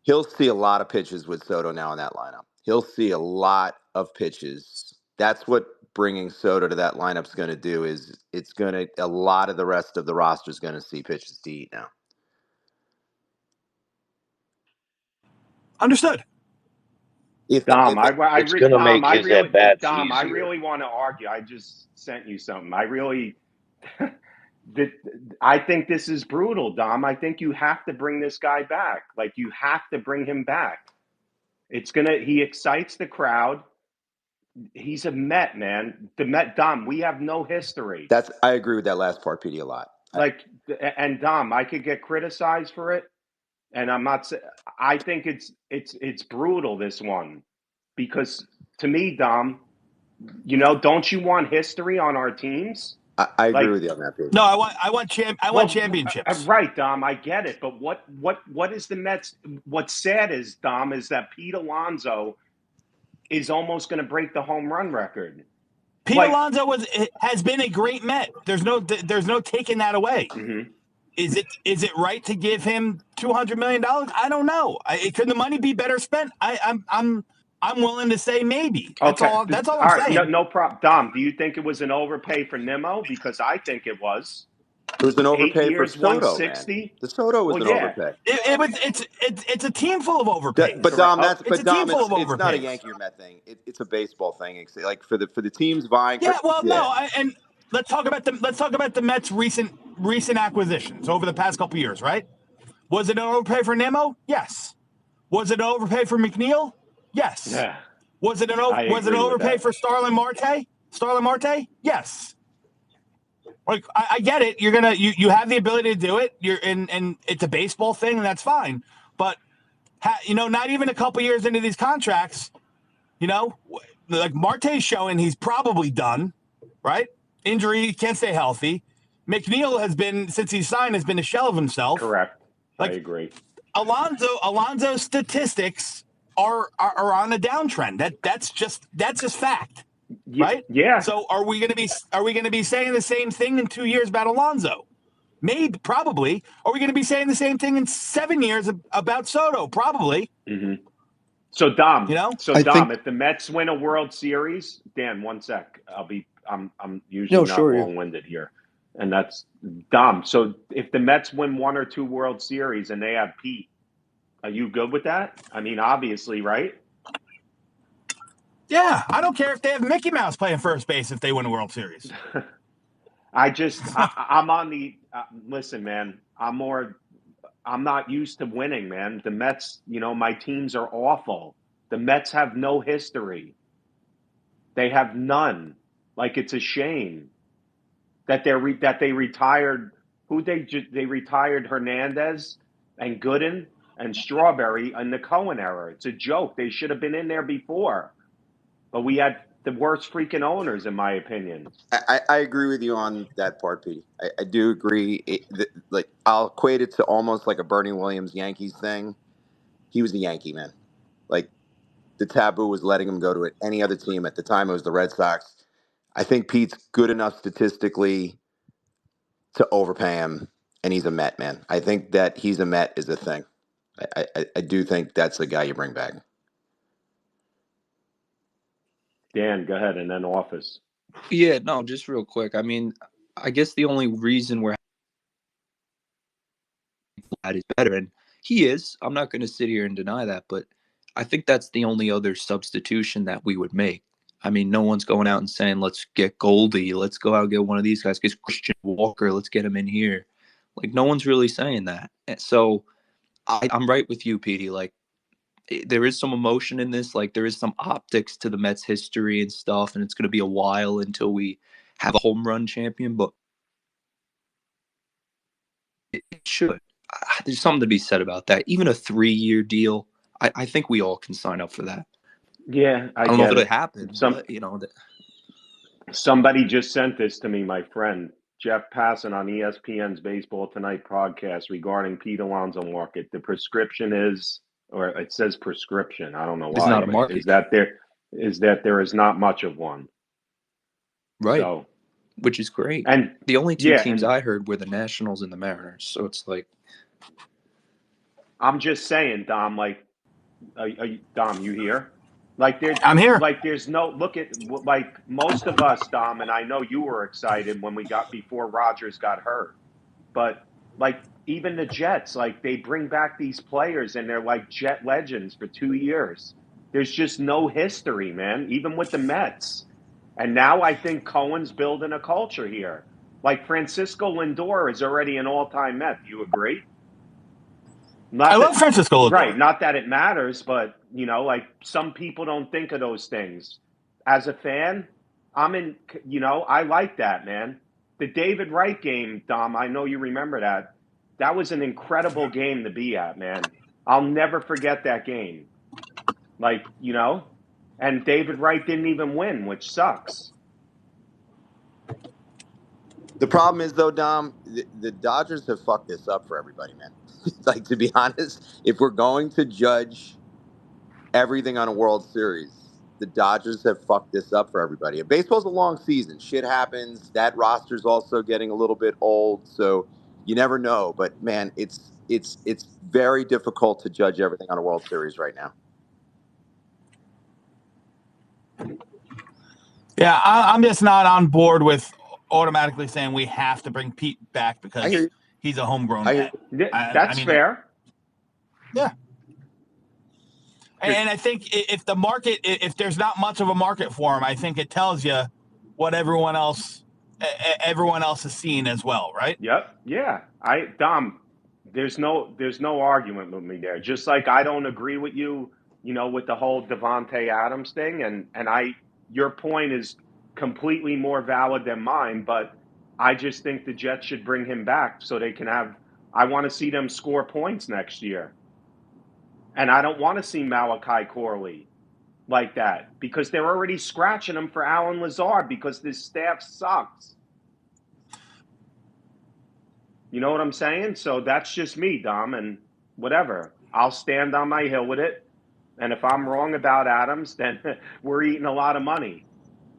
he'll see a lot of pitches with Soto now in that lineup. He'll see a lot of pitches. That's what bringing Soto to that lineup is going to do. Is a lot of the rest of the roster is going to see pitches to eat now. Understood. Dom, I really want to argue. I just sent you something. I think this is brutal, Dom. I think you have to bring this guy back. Like, you have to bring him back. He excites the crowd. He's a Met, man. The Met, Dom, we have no history. I agree with that last part, PD, a lot. And Dom, I could get criticized for it. And I'm not saying, I think it's brutal, this one, because to me, Dom, don't you want history on our teams? I agree with you on that, PD. No, I want championships. Right, Dom, I get it. But what is the Mets? What's sad is, Dom, is that Pete Alonso is almost going to break the home run record. Pete Alonso has been a great Met. There's no taking that away. Mm-hmm. Is it right to give him $200 million? I don't know. Could the money be better spent? I'm willing to say maybe. That's all I'm saying. No problem. Dom, do you think it was an overpay for Nimmo? Because I think it was. It was an overpay 8 years, for Soto, 160. man. The Soto was an overpay. It's a team full of overpays. But Dom, it's not a Yankee or Met thing. It's a baseball thing. It's like for the teams vying. No. And let's talk about the Mets' recent acquisitions over the past couple years, right? Was it an overpay for Nimmo? Yes. Was it an overpay for McNeil? Yes. Yeah. Was it an overpay for Starlin Marte? Yes. Like I get it. You have the ability to do it. And it's a baseball thing, and that's fine. But not even a couple years into these contracts, like Marte's showing he's probably done, right? Injury, he can't stay healthy. McNeil has been, since he signed, has been a shell of himself. Correct. I agree. Alonso's statistics are on a downtrend. That's just fact. Right? Yeah. So are we going to be saying the same thing in 2 years about Alonso? Maybe, probably. Are we going to be saying the same thing in 7 years about Soto? Probably. Mm-hmm. So Dom, if the Mets win a World Series, Dan, one sec. I'm usually not long-winded here, and that's Dom. So if the Mets win 1 or 2 World Series and they have Pete, are you good with that? I mean, obviously, right? Yeah, I don't care if they have Mickey Mouse playing first base if they win a World Series. I'm on the listen, man. I'm not used to winning, man. The Mets, my teams are awful. The Mets have no history. They have none. Like, it's a shame that they retired. They retired Hernandez and Gooden and Strawberry in the Cohen era. It's a joke. They should have been in there before. But we had the worst freaking owners, in my opinion. I agree with you on that part, Pete. I do agree. Like I'll equate it to almost like a Bernie Williams Yankees thing. He was a Yankee, man. Like the taboo was letting him go to any other team. At the time, it was the Red Sox. I think Pete's good enough statistically to overpay him, and he's a Met, man. I think that he's a Met is a thing. I do think that's the guy you bring back. Dan, go ahead, and then Office. Yeah, no, just real quick. I mean, I guess the only reason we're that is better, and he is. I'm not going to sit here and deny that, but I think that's the only other substitution that we would make. I mean, no one's going out and saying, let's get Goldie, let's go out and get one of these guys, get Christian Walker, let's get him in here. Like, no one's really saying that. So I'm right with you, Petey. Like, there is some emotion in this. Like, there is some optics to the Mets history and stuff, and it's going to be a while until we have a home run champion, but it should. There's something to be said about that. Even a 3-year deal, I think we all can sign up for that. Yeah, I don't know get if it. it happens, but Somebody just sent this to me, my friend Jeff Passan on ESPN's Baseball Tonight podcast regarding Pete Alonso market. The prescription is, or it says prescription. I don't know why. It's not a market. Is that there is not much of one. Right. So, which is great. And the only two teams I heard were the Nationals and the Mariners. So it's like, I'm just saying, Dom. Like, Dom, you here? Like I'm here. Like there's no look at like most of us, Dom, and I know you were excited when we got before Rodgers got hurt. But like even the Jets, like they bring back these players and they're like Jet legends for 2 years. There's just no history, man, even with the Mets. And now I think Cohen's building a culture here. Like Francisco Lindor is already an all-time Met. Do you agree? I love Francisco Lindor. Right, not that it matters, but, you know, like some people don't think of those things. As a fan, I like that, man. The David Wright game, Dom, I know you remember that. That was an incredible game to be at, man. I'll never forget that game. Like, and David Wright didn't even win, which sucks. The problem is, though, Dom, the Dodgers have fucked this up for everybody, man. Like, to be honest, if we're going to judge everything on a World Series, the Dodgers have fucked this up for everybody. And baseball's a long season. Shit happens. That roster's also getting a little bit old, so you never know. But, man, it's very difficult to judge everything on a World Series right now. Yeah, I'm just not on board with automatically saying we have to bring Pete back because he's a homegrown guy. That's fair. Yeah. And I think if the market, if there's not much of a market for him, I think it tells you what everyone else is seeing as well, right? Yep. Yeah. Dom, there's no argument with me there. Just like I don't agree with you, with the whole Devontae Adams thing, and your point is completely more valid than mine, but I just think the Jets should bring him back so they can I want to see them score points next year. And I don't want to see Malachi Corley like that because they're already scratching him for Alan Lazard because this staff sucks. You know what I'm saying? So that's just me, Dom, and whatever. I'll stand on my hill with it. And if I'm wrong about Adams, then we're eating a lot of money,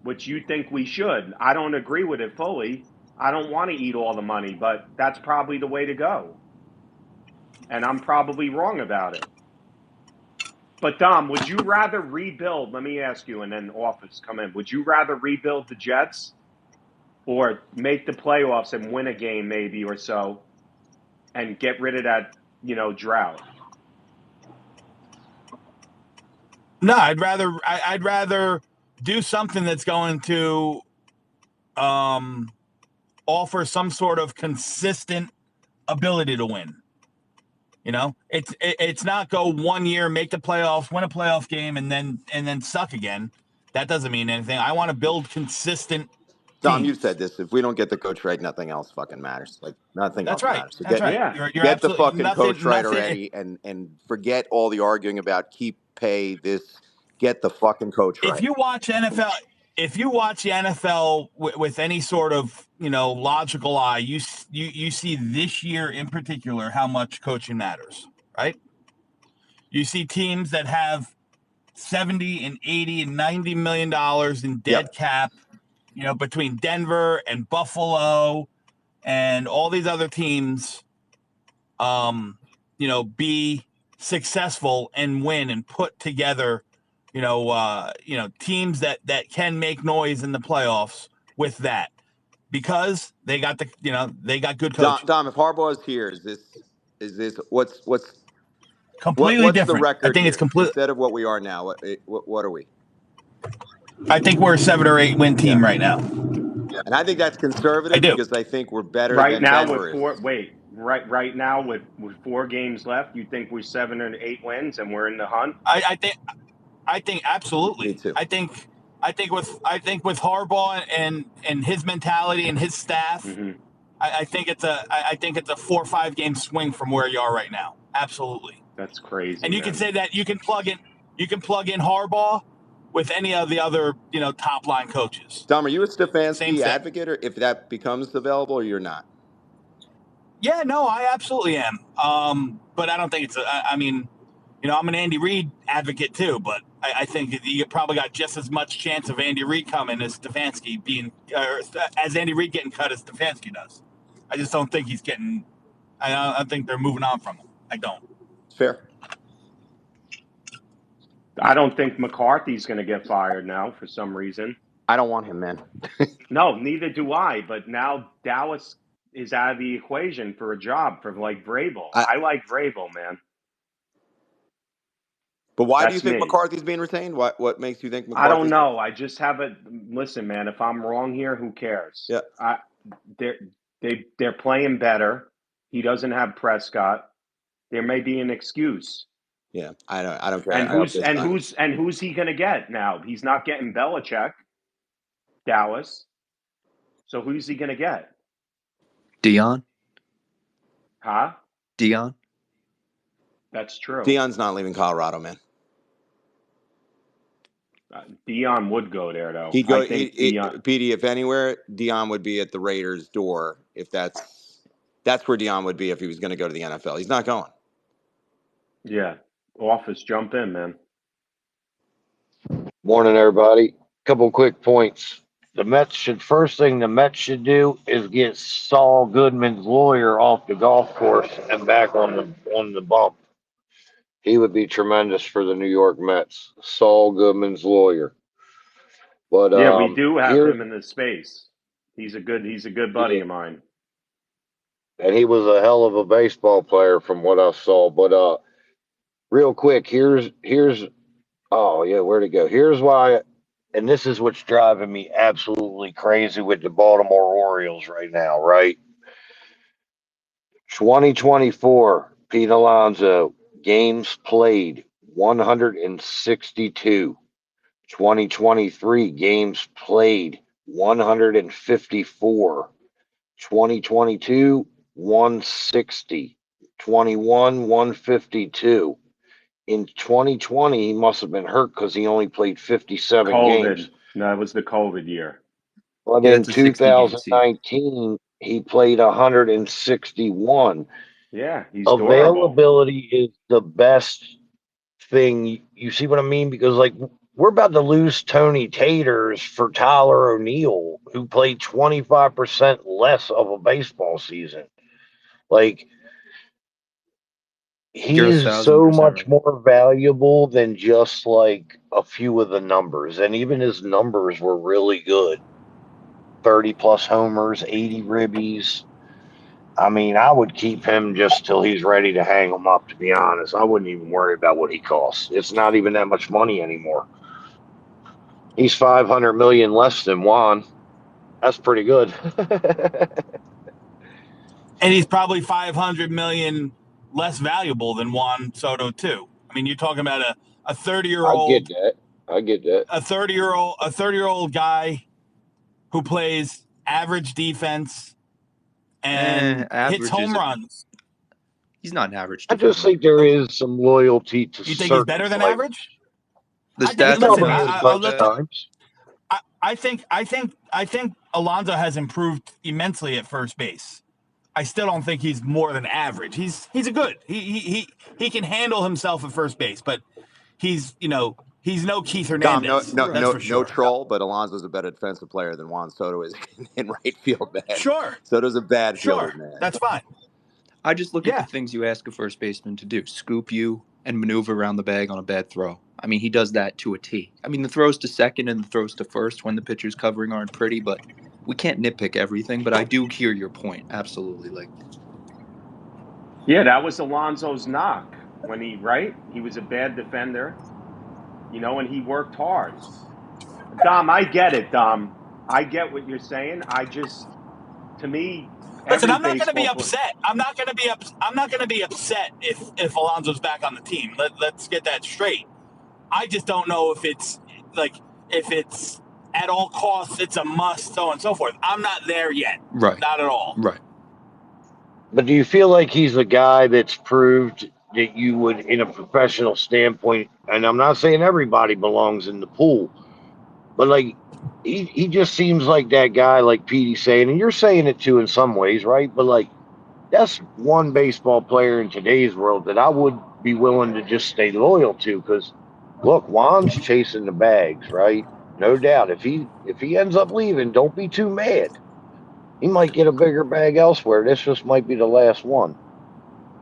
which you think we should. I don't agree with it fully. I don't want to eat all the money, but that's probably the way to go. And I'm probably wrong about it. But, Dom, would you rather rebuild, let me ask you, and then Office come in, would you rather rebuild the Jets or make the playoffs and win a game maybe or so and get rid of that, drought? No, I'd rather do something that's going to offer some sort of consistent ability to win. It's not go 1 year, make the playoffs, win a playoff game, and then suck again. That doesn't mean anything. I want to build consistent Dom, teams. you've said this. If we don't get the coach right, nothing else fucking matters. Like, nothing else matters. So That's right. Yeah. Get the fucking coach right already and forget all the arguing about keep, pay, this. Get the fucking coach right. If you watch NFL if you watch the NFL with any sort of logical eye, you see this year in particular how much coaching matters, right? You see teams that have 70 and 80 and 90 million dollars in dead cap, between Denver and Buffalo and all these other teams, be successful and win and put together, teams that can make noise in the playoffs with that, because they got they got good coaching. Dom, if Harbaugh is here, is this Completely what's the different. I record think it's here complete. instead of what we are now? What are we? I think we're a 7 or 8 win team right now. And I think that's I conservative do. because I think we're better Right than now Denver with is. right now with 4 games left, you think we're 7 or 8 wins and we're in the hunt? I think absolutely. Me too. I think with Harbaugh and his mentality and his staff, Mm-hmm. I think it's a 4 or 5 game swing from where you are right now. Absolutely. That's crazy. And you can say that you can plug in Harbaugh with any of the other top line coaches. Dom, are you a Same Stefanski thing. advocate, or if that becomes available, or you're not? Yeah, no, I absolutely am. But I don't think it's. I mean, I'm an Andy Reid advocate too, but I think you probably got just as much chance of Andy Reid coming as Stefanski being, as Andy Reid getting cut as Stefanski does. I just don't think he's getting. I think they're moving on from him. I don't. Fair. I don't think McCarthy's going to get fired now for some reason. I don't want him, man. No, neither do I. But now Dallas is out of the equation for a job for like Vrabel. I like Vrabel, man. But why do you That's think me. McCarthy's being retained? What makes you think I McCarthy's? don't know. I just have a listen, man. If I'm wrong here, who cares? Yeah. They're playing better. He doesn't have Prescott. There may be an excuse. Yeah, I don't care. And who's he going to get now? He's not getting Belichick, Dallas. So who's he going to get? Dion. Huh? Dion. That's true. Dion's not leaving Colorado, man. Dion would go there, though. He'd go. Dion. PD, if anywhere, Dion would be at the Raiders' door. If that's where Dion would be if he was going to go to the NFL. He's not going. Yeah. Office, jump in, man. Morning, everybody. Couple quick points. First thing the Mets should do is get Saul Goodman's lawyer off the golf course and back on the bump. He would be tremendous for the New York Mets. Saul Goodman's lawyer. But yeah, we do have him in the space. He's a good buddy of mine. And he was a hell of a baseball player from what I saw. But real quick, here's oh yeah, where'd it go? Here's why, and this is what's driving me absolutely crazy with the Baltimore Orioles right now, right? 2024, Pete Alonso, games played 162. 2023, games played 154. 2022, 160. 21, 152. In 2020, he must have been hurt because he only played 57 games. No, it was the COVID year. But in 2019, he played 161. Yeah, he's availability durable. is the best thing. You see what I mean? Because like we're about to lose Tony Taters for Tyler O'Neill, who played 25% less of a baseball season. Like he is so much more valuable than just like a few of the numbers. And even his numbers were really good. 30 plus homers, 80 ribbies. I mean, I would keep him just till he's ready to hang him up, to be honest. I wouldn't even worry about what he costs. It's not even that much money anymore. He's 500 million less than Juan. That's pretty good. And he's probably 500 million less valuable than Juan Soto too. I mean, you're talking about a 30-year-old. I get that. A 30-year-old guy who plays average defense and hits home runs. He's not an average. I just think there is some loyalty to. You think he's better than average? The stats I think Alonso has improved immensely at first base. I still don't think he's more than average. He's a good. He can handle himself at first base, but he's no Keith Dom, Hernandez. That's for no sure. troll, but Alonso's a better defensive player than Juan Soto is in right field, man. Sure, Soto's a bad fielder, man. that's fine. I just look at Yeah. the things you ask a first baseman to do: scoop you and maneuver around the bag on a bad throw. I mean, he does that to a T. I mean, the throws to second and the throws to first when the pitcher's covering aren't pretty, but we can't nitpick everything. But I do hear your point. Absolutely. Like, Yeah, that was Alonso's knock when he was a bad defender, and he worked hard. Dom, I get it, Dom. I get what you're saying. To me, Listen, every I'm not going to be baseball player. upset. I'm not going to be upset if Alonso's back on the team. Let's get that straight. I just don't know if it's at all costs, it's a must, so on and so forth. I'm not there yet. right. Not at all. Right. But do you feel like he's a guy that's proved that you would, in a professional standpoint, and I'm not saying everybody belongs in the pool, but like he just seems like that guy, like Petey's saying, and you're saying it too in some ways, right? But like that's one baseball player in today's world that I would be willing to just stay loyal to because look, Juan's chasing the bags, right? No doubt. If he ends up leaving, don't be too mad. He might get a bigger bag elsewhere. This just might be the last one.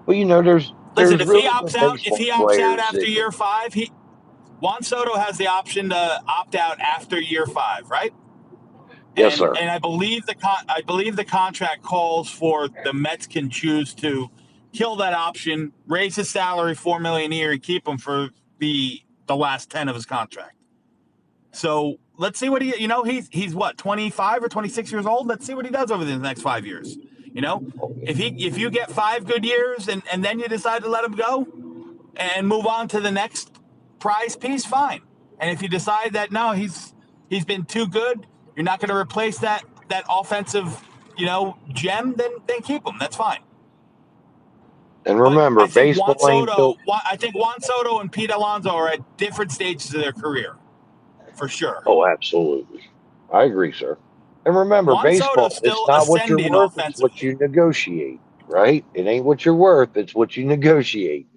But there's Listen, if he really good opts baseball out players after that year 5, Juan Soto has the option to opt out after year 5, right? yes, And sir. I believe the contract calls for the Mets can choose to kill that option, raise his salary $4 million a year, and keep him for the last 10 of his contract. So let's see what he's what, 25 or 26 years old. Let's see what he does over the next 5 years. If you get 5 good years and then you decide to let him go and move on to the next prize piece, fine. And if you decide that no, he's been too good, you're not going to replace that offensive, gem, then keep him. That's fine. And But remember, baseball ain't built. I think Juan Soto and Pete Alonso are at different stages of their career, for sure. Oh, absolutely. I agree, sir. And remember, Juan baseball, Soto's it's still not what you're ascending worth, it's what offensively. you negotiate, right? It ain't what you're worth, it's what you negotiate.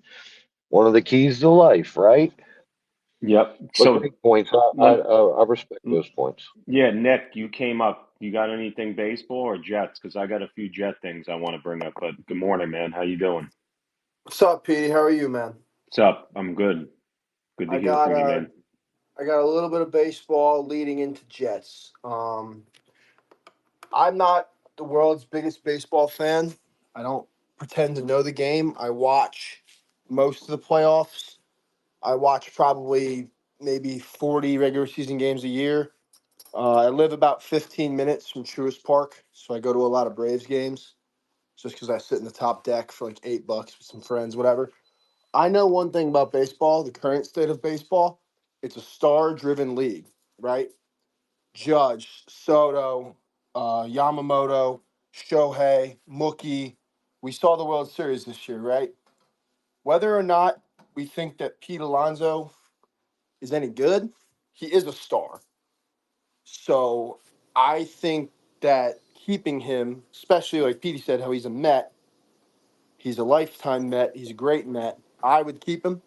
One of the keys to life, right? Yep. But So great points. let, I respect those points. yeah, Nick, you came up. You got anything baseball or Jets? Because I got a few Jet things I want to bring up. But good morning, man. How you doing? What's up, Petey? How are you, man? What's up? I'm good. Good to I hear got from you, man. I got a little bit of baseball leading into Jets. I'm not the world's biggest baseball fan. I don't pretend to know the game. I watch most of the playoffs. I watch probably maybe 40 regular season games a year. I live about 15 minutes from Truist Park, so I go to a lot of Braves games just because I sit in the top deck for like $8 with some friends, whatever. I know one thing about baseball, the current state of baseball. It's a star-driven league, right? Judge, Soto, Yamamoto, Shohei, Mookie. We saw the World Series this year, right? Whether or not we think that Pete Alonso is any good, he is a star. So I think that keeping him, especially like Petey said, how he's a Met, he's a lifetime Met, he's a great Met. I would keep him.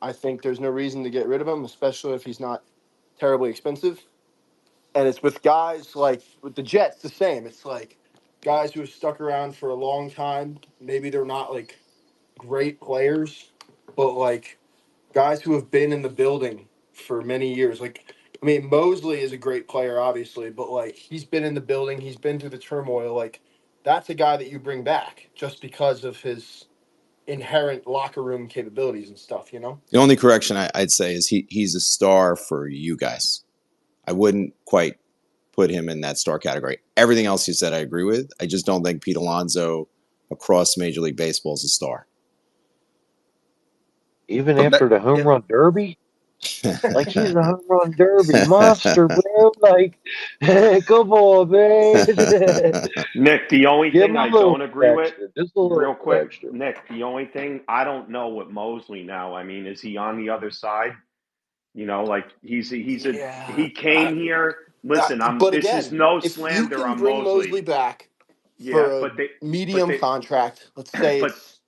I think there's no reason to get rid of him, especially if he's not terribly expensive. And it's with guys like with the Jets, the same. It's like guys who have stuck around for a long time. Maybe they're not like great players, but like guys who have been in the building for many years. Like, I mean, Mosley is a great player, obviously, but like he's been in the building, he's been through the turmoil. Like, that's a guy that you bring back just because of his inherent locker room capabilities and stuff. The only correction I'd say is he's a star for you guys. I wouldn't quite put him in that star category. Everything else you said I agree with. I just don't think Pete Alonso across Major League Baseball is a star. Even But after the home run derby? Like he's a home run derby monster, bro. Like, come on, man. Nick, the only Give thing him a I little don't agree bit with, extra. Just a little real bit quick, extra. Nick, the only thing I don't know with Mosley now. I mean, is he on the other side? Like he Yeah. came here listen, But this is again, no if you slander can on bring Mosley. Mosley back Yeah, for a but medium they contract, let's say but it's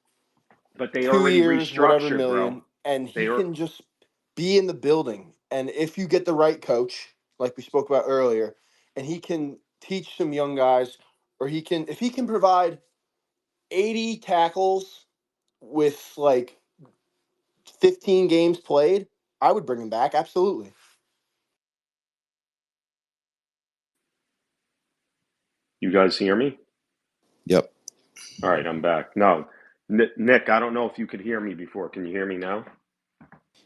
they 2 already years, whatever restructured, bro. million, and They he are can just be in the building. And if you get the right coach, like we spoke about earlier, and he can teach some young guys, or if he can provide 80 tackles with like 15 games played, I would bring him back. Absolutely. You guys hear me? Yep. All right, I'm back. No, Nick, I don't know if you could hear me before. Can you hear me now?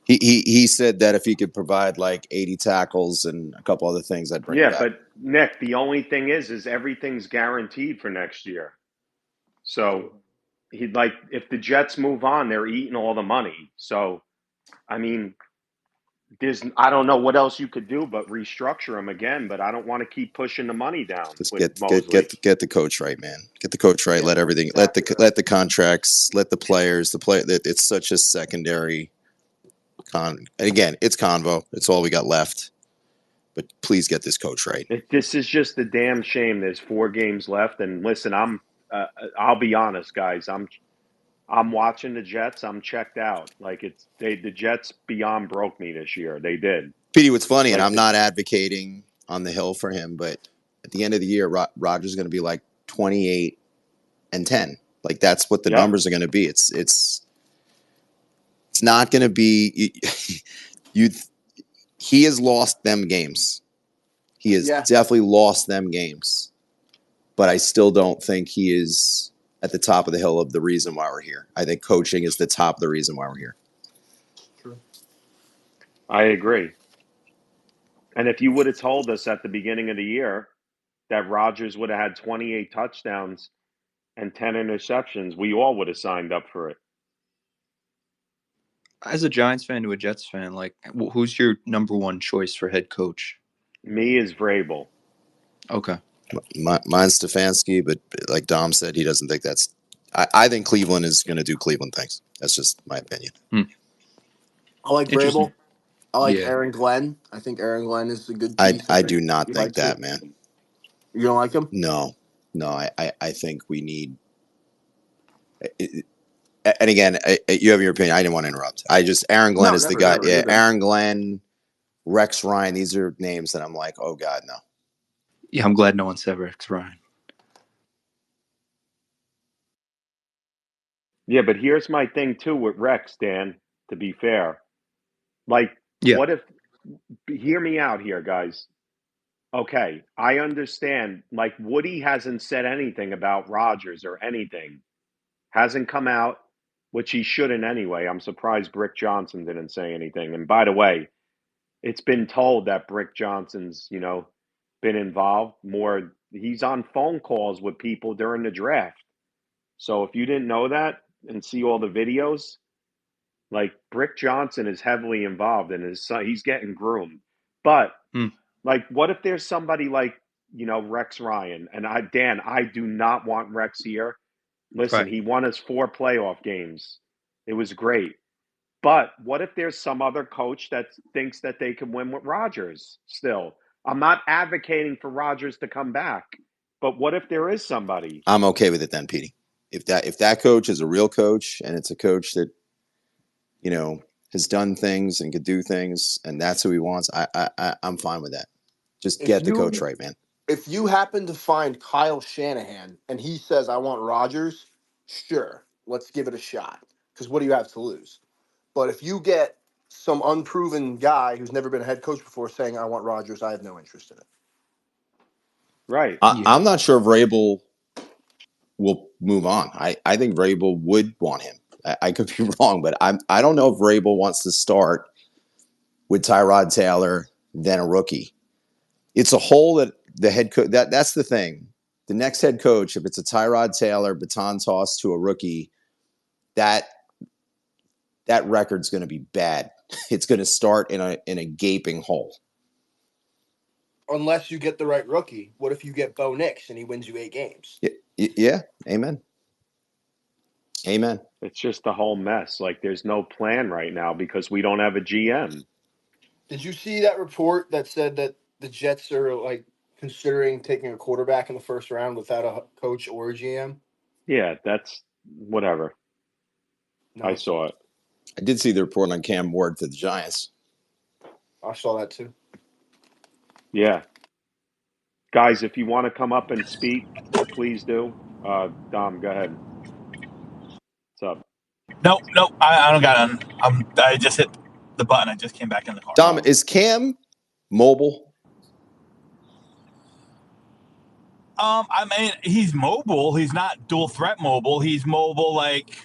He said that if he could provide like 80 tackles and a couple other things, I'd bring him Yeah, back. but Nick, the only thing is everything's guaranteed for next year. So he'd like if the Jets move on, they're eating all the money. So I mean, I don't know what else you could do but restructure him again. But I don't want to keep pushing the money down Just with Mosley. get the coach right, man. Get the coach right. Yeah, Let everything. exactly right. Let the contracts. Let the players. The play. It's such a secondary And again, it's convo. It's all we got left. But please get this coach right. This is just a damn shame. There's 4 games left, and listen, I'll be honest, guys. I'm watching the Jets. I'm checked out. Like the Jets beyond broke me this year. They did. Petey, what's funny, and Like I'm not advocating on the hill for him, but at the end of the year, Rodgers is going to be like 28-10. Like that's what the yep. numbers are going to be. It's not going to be you. He has lost them games. He has definitely lost them games. But I still don't think he is at the top of the hill of the reason why we're here. I think coaching is the top of the reason why we're here. True. I agree. And if you would have told us at the beginning of the year that Rodgers would have had 28 touchdowns and 10 interceptions, we all would have signed up for it. As a Giants fan to a Jets fan, like who's your number one choice for head coach? Me is Vrabel. Okay. Mine's Stefanski, but like Dom said, he doesn't think that's. I think Cleveland is going to do Cleveland things. That's just my opinion. I like Interesting. Vrabel. I like Yeah. Aaron Glenn. I think Aaron Glenn is a good piece. I do not You think like that, it? man. You don't like him? No. I think we need. And again, you have your opinion. I didn't want to interrupt. Aaron Glenn No, is the never, guy. never. Yeah, You're good. Aaron Glenn, Rex Ryan. These are names that I'm like, oh God, no. Yeah, I'm glad no one said Rex Ryan. Yeah, but here's my thing too with Rex, Dan, to be fair. Like, Yeah. what if, hear me out here, guys. Okay, I understand. Like, Woody hasn't said anything about Rodgers or anything. Hasn't come out, which he shouldn't anyway. I'm surprised Brick Johnson didn't say anything. And by the way, it's been told that Brick Johnson's, been involved more. He's on phone calls with people during the draft. So if you didn't know that and see all the videos, like Brick Johnson is heavily involved in his son. He's getting groomed. But like, what if there's somebody like, Rex Ryan? And I do not want Rex here. Listen, Right. he won us 4 playoff games. It was great. But what if there's some other coach that thinks that they can win with Rodgers still? I'm not advocating for Rodgers to come back. But what if there is somebody? I'm okay with it then, Petey. If that coach is a real coach and it's a coach that has done things and could do things, and that's who he wants, I'm fine with that. Just get the coach right, man. If you happen to find Kyle Shanahan and he says, I want Rodgers, sure, let's give it a shot. Because what do you have to lose? But if you get some unproven guy who's never been a head coach before saying, I want Rodgers, I have no interest in it. Right. I'm not sure if Vrabel will move on. I think Vrabel would want him. I could be wrong, but I don't know if Vrabel wants to start with Tyrod Taylor than a rookie. It's a hole that the head coach. That's the thing. The next head coach, if it's a Tyrod Taylor baton toss to a rookie, that record's going to be bad. It's going to start in a gaping hole. Unless you get the right rookie. What if you get Bo Nix and he wins you 8 games? Yeah. Amen. It's just a whole mess. Like, there's no plan right now because we don't have a GM. Did you see that report that said that the Jets are like considering taking a quarterback in the first round without a coach or a GM? Yeah, that's whatever. No, I saw it. I did see the report on Cam Ward for the Giants. I saw that too. Yeah. Guys, if you want to come up and speak, please do. Dom, go ahead. What's up? No, I don't got it. I just hit the button. I just came back in the car. Dom, is Cam mobile? I mean, he's mobile. He's not dual threat mobile. He's mobile like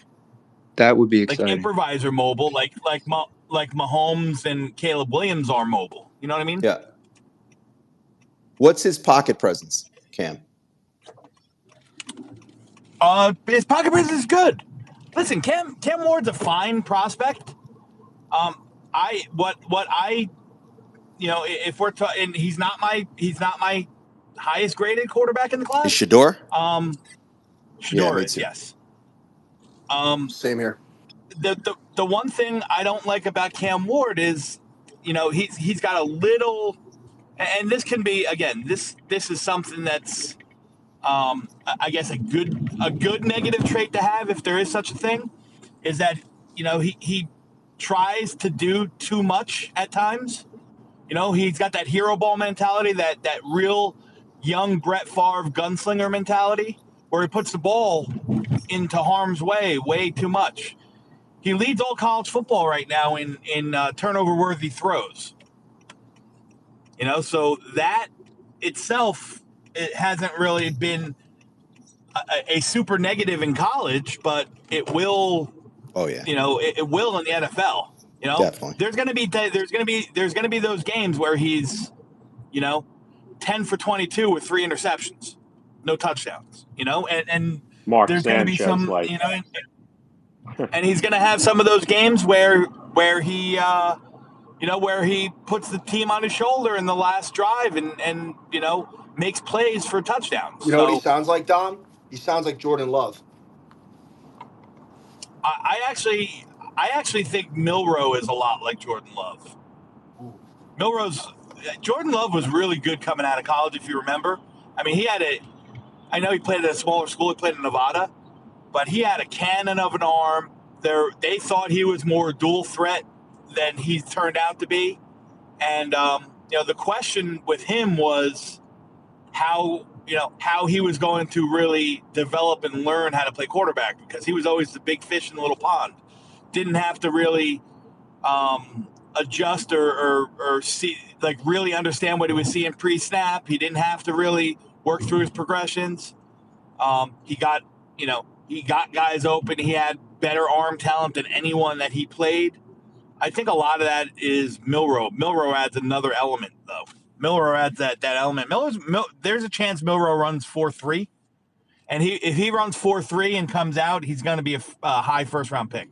That would be exciting. improviser mobile, like Mahomes and Caleb Williams are mobile. You know what I mean? Yeah. What's his pocket presence, Cam? His pocket presence is good. Listen, Cam Ward's a fine prospect. If we're and he's not my highest graded quarterback in the class. Is Shador? Shador me is, too. yes. Same here. The one thing I don't like about Cam Ward is, he's got a little, and this can be, again, this is something that's, I guess a good negative trait to have, if there is such a thing, is that he tries to do too much at times. He's got that hero ball mentality, that real young Brett Favre gunslinger mentality, where he puts the ball into harm's way too much. He leads all college football right now in turnover-worthy throws. So that itself, it hasn't really been a super negative in college, but it will. Oh yeah. It will in the NFL. Definitely. There's gonna be those games where he's, 10 for 22 with 3 interceptions, no touchdowns. And Mark there's gonna be Sanchez, some, and he's gonna have some of those games where he. Where he puts the team on his shoulder in the last drive and makes plays for touchdowns. You know what he sounds like, Dom? He sounds like Jordan Love. I actually think Milroe is a lot like Jordan Love. Jordan Love was really good coming out of college, if you remember. I mean, I know he played at a smaller school. He played in Nevada, but he had a cannon of an arm. They thought he was more dual threat than he turned out to be. And, the question with him was how he was going to really develop and learn how to play quarterback, because he was always the big fish in the little pond. Didn't have to really adjust or see, like, really understand what he was seeing pre-snap. He didn't have to really work through his progressions. He got guys open. He had better arm talent than anyone that he played. I think a lot of that is Milroe. Milroe adds another element, though. Milroe adds that element. There's a chance Milroe runs 4.3, and if he runs 4.3 and comes out, he's going to be a high first-round pick.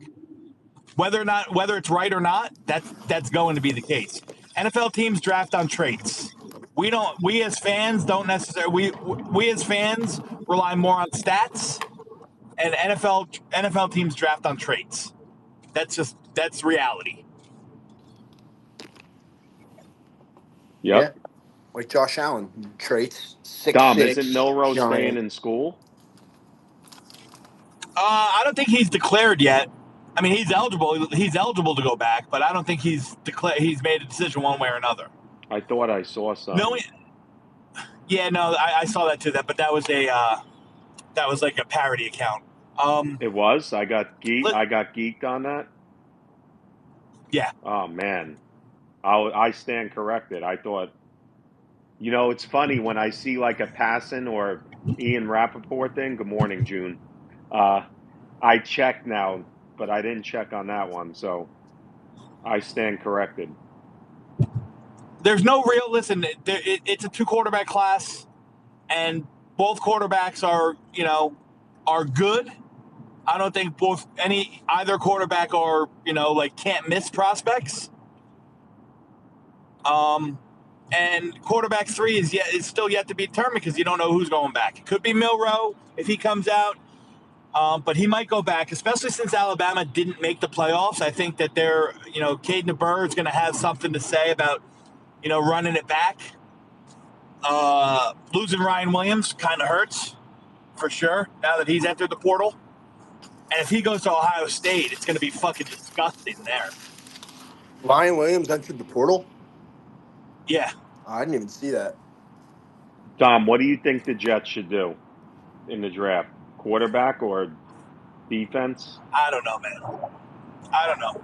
Whether it's right or not, that's going to be the case. NFL teams draft on traits. We as fans don't necessarily. We as fans rely more on stats, and NFL teams draft on traits. That's reality. Yep. Yeah. Like Josh Allen, traits. 6'6". Dom, isn't Milroe giant. staying in school? I don't think he's declared yet. I mean, he's eligible. He's eligible to go back, but I don't think he's declared. He's made a decision one way or another. I thought I saw some. No. Yeah, no, I saw that too. But that was like a parody account. It was. I got geeked on that. Yeah. Oh man, I stand corrected. I thought, it's funny when I see like a passing or Ian Rappaport thing. Good morning, June. I check now, but I didn't check on that one, so I stand corrected. There's no real listen. It's a 2 quarterback class, and both quarterbacks are good. I don't think either quarterback are can't miss prospects. And quarterback 3 is still yet to be determined, because you don't know who's going back. It could be Milroe if he comes out, but he might go back, especially since Alabama didn't make the playoffs. I think that Caden DeBurr is going to have something to say about running it back. Losing Ryan Williams kind of hurts, for sure, now that he's entered the portal. And if he goes to Ohio State, it's going to be fucking disgusting there. Ryan Williams entered the portal. Yeah. I didn't even see that. Dom, what do you think the Jets should do in the draft? Quarterback or defense? I don't know, man. I don't know.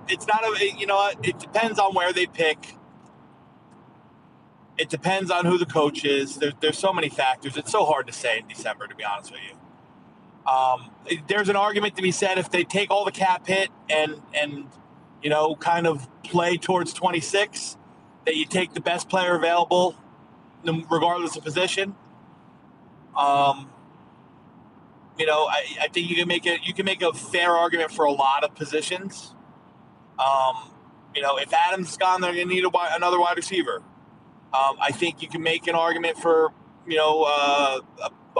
It's not it depends on where they pick. It depends on who the coach is. There's so many factors. It's so hard to say in December, to be honest with you. There's an argument to be said if they take all the cap hit and kind of play towards 26, that you take the best player available, regardless of position. I think you can make a fair argument for a lot of positions. If Adams is gone, they're going to need another wide receiver. I think you can make an argument for a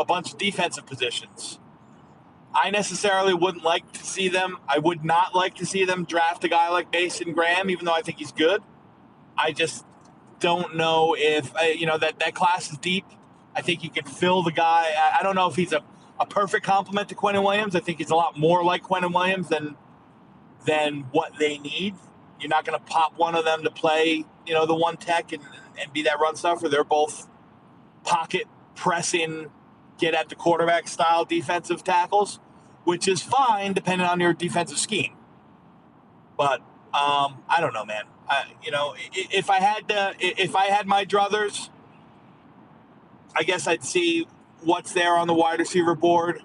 bunch of defensive positions. I necessarily wouldn't like to see them. I would not like to see them draft a guy like Mason Graham, even though I think he's good. I just don't know if that class is deep. I think you can fill the guy. I don't know if he's a perfect complement to Quentin Williams. I think he's a lot more like Quentin Williams than what they need. You're not going to pop one of them to play, the one tech and be that run stuffer. They're both pocket pressing, get at the quarterback style defensive tackles, which is fine depending on your defensive scheme. But I don't know, man. If I had my druthers, I guess I'd see what's there on the wide receiver board.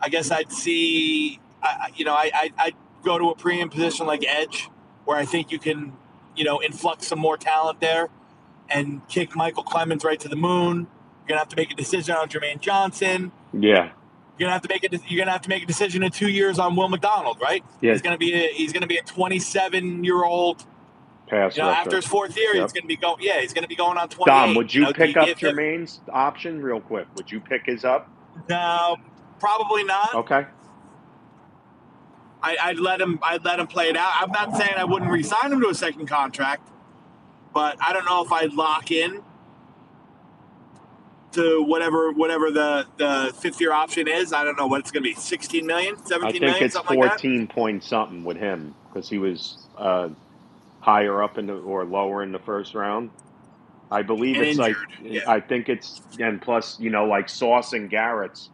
I guess I'd see, I'd go to a premium position like edge, where I think you can, influx some more talent there and kick Michael Clemens right to the moon. You're gonna have to make a decision on Jermaine Johnson. Yeah. You're gonna have to make a decision in 2 years on Will McDonald, right? Yeah. He's gonna be a 27-year-old. Pass After his fourth year, Yep. he's gonna be going on 28. Dom, would you pick up Jermaine's option real quick? Would you pick his up? No, probably not. Okay. I'd let him play it out. I'm not saying I wouldn't re-sign him to a second contract, but I don't know if I'd lock in to whatever the fifth-year option is. I don't know what it's going to be, 16 million, 17 million, I think it's something like that. 14 point something with him because he was higher up or lower in the first round. I believe And it's injured, like I think it's, and plus like Sauce and Garrett's.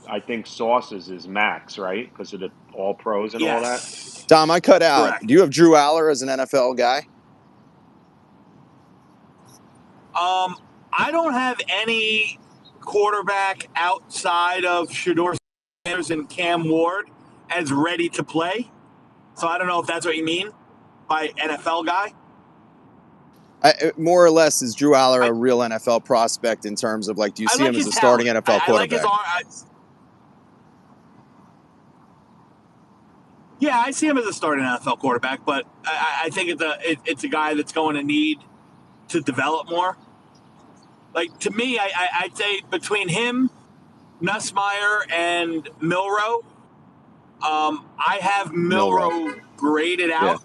I think Sauce's is max, right? Because of the all pros and all that. Dom, I cut out. Correct. Do you have Drew Aller as an NFL guy? I don't have any quarterback outside of Shedeur Sanders and Cam Ward as ready to play. So I don't know if that's what you mean by NFL guy. More or less, is Drew Aller a real NFL prospect in terms of do you see him as a starting NFL quarterback? Yeah, I see him as a starting NFL quarterback, but I think it's a guy that's going to need to develop more. To me, I'd say between him, Nussmeier, and Milroe, I have Milroe graded out. Yeah.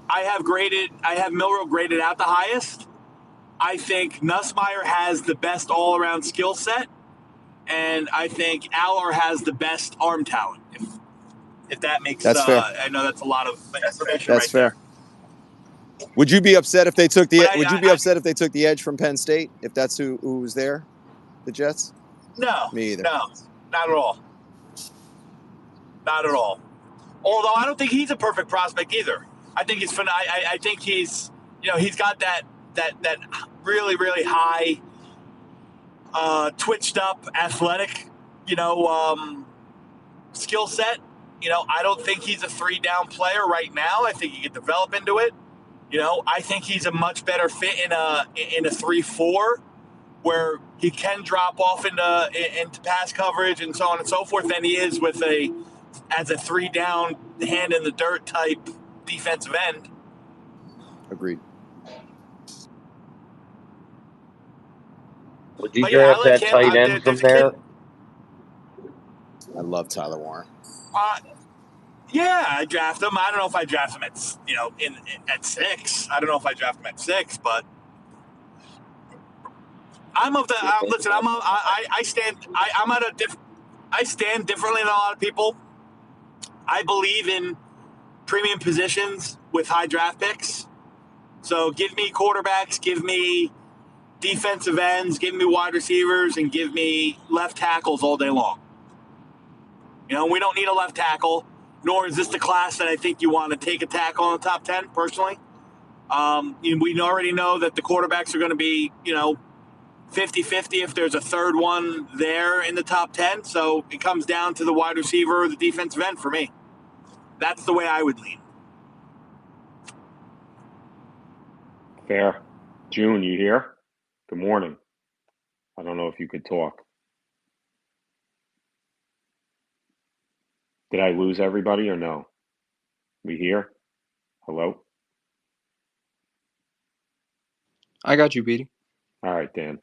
I have Milroe graded out the highest. I think Nussmeier has the best all-around skill set, and I think Aller has the best arm talent. If that makes sense. Fair. I know that's a lot of information. That's fair. There. Would you be upset if they took the? Upset if they took the edge from Penn State? If that's who was there, the Jets? No, me either. No, not at all. Not at all. Although I don't think he's a perfect prospect either. I think he's. I think he's. He's got that really really high, twitched up, athletic, skill set. I don't think he's a 3-down player right now. I think he can develop into it. I think he's a much better fit in a 3-4, where he can drop off into pass coverage and so on and so forth than he is as a 3-down, hand in the dirt type defensive end. Agreed. Would you draft that tight end from there? I love Tyler Warren. Yeah, I draft him. I don't know if I draft him at at 6. I don't know if I draft him at 6, but I'm of the listen. I stand. I'm at a I stand differently than a lot of people. I believe in premium positions with high draft picks. So give me quarterbacks, give me defensive ends, give me wide receivers, and give me left tackles all day long. We don't need a left tackle, nor is this the class that I think you want to take a tackle in the top 10, personally. We already know that the quarterbacks are going to be, 50-50 if there's a third one there in the top 10. So it comes down to the wide receiver or the defensive end for me. That's the way I would lean. Fair. June, you here? Good morning. I don't know if you could talk. Did I lose everybody or no? We here? Hello? I got you, Petey. All right, Dan.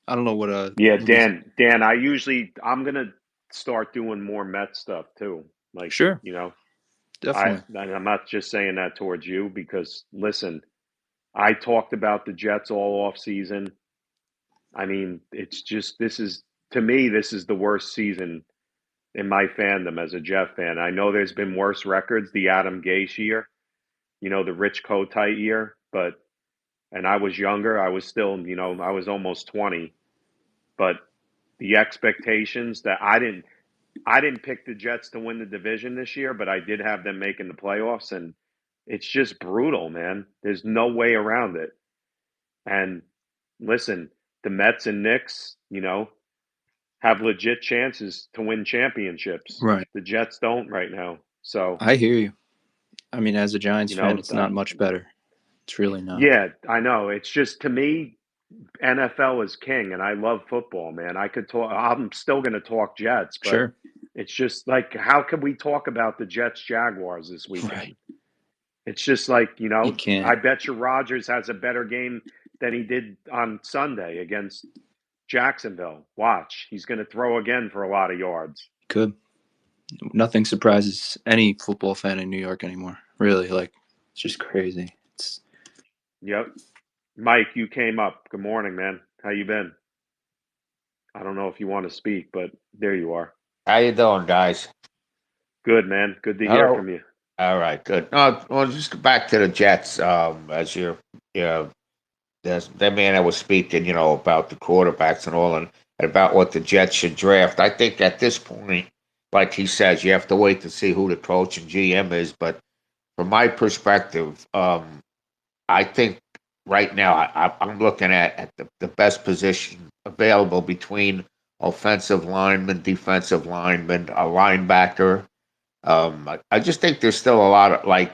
I don't know what Yeah, Dan, I'm gonna start doing more Met stuff too. Like, Sure, definitely. I'm not just saying that towards you because listen, I talked about the Jets all off season. I mean, it's just to me, this is the worst season in my fandom as a Jet fan. I know there's been worse records, the Adam Gase year, the Rich Kotite year, and I was younger. I was still, I was almost 20, but the expectations that I didn't pick the Jets to win the division this year, but I did have them making the playoffs, and it's just brutal, man. There's no way around it. And listen, the Mets and Knicks, have legit chances to win championships. Right. The Jets don't right now. So I hear you. I mean, as a Giants fan, it's not much better. It's really not. Yeah, I know. It's just, to me, NFL is king, and I love football, man. I could talk. I'm still going to talk Jets, but Sure. it's just like, how can we talk about the Jets Jaguars this weekend? Right. It's just like, You can't. I bet you Rodgers has a better game than he did on Sunday against Jacksonville. Watch, he's going to throw again for a lot of yards. Could. Nothing surprises any football fan in New York anymore. Really, it's just crazy. Yep. Mike, you came up. Good morning, man. How you been? I don't know if you want to speak, but there you are. How you doing, guys? Good, man. Good to hear from you. All right, good. No, well, just back to the Jets. As that man that was speaking, about the quarterbacks and all, and about what the Jets should draft. I think at this point, like he says, you have to wait to see who the coach and GM is. But from my perspective, I think right now I'm looking at the best position available between offensive lineman, defensive lineman, a linebacker. I just think there's still a lot of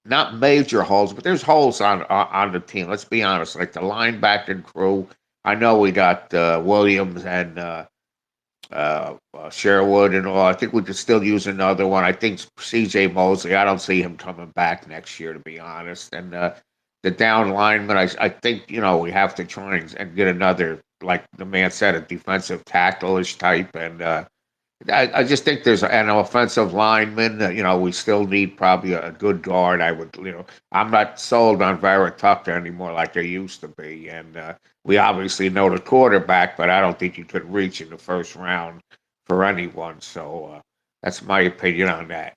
not major holes, but there's holes on the team. Let's be honest, like the linebacking crew. I know we got Williams and Sherwood and all. I think we could still use another one. I think C.J. Mosley. I don't see him coming back next year, to be honest. And the down lineman, I think we have to try and get another, like the man said, a defensive tackle-ish type. And I just think there's an offensive lineman. We still need probably a good guard. I'm not sold on Vera Tucker anymore like I used to be. And we obviously know the quarterback, but I don't think you could reach in the first round for anyone. So that's my opinion on that.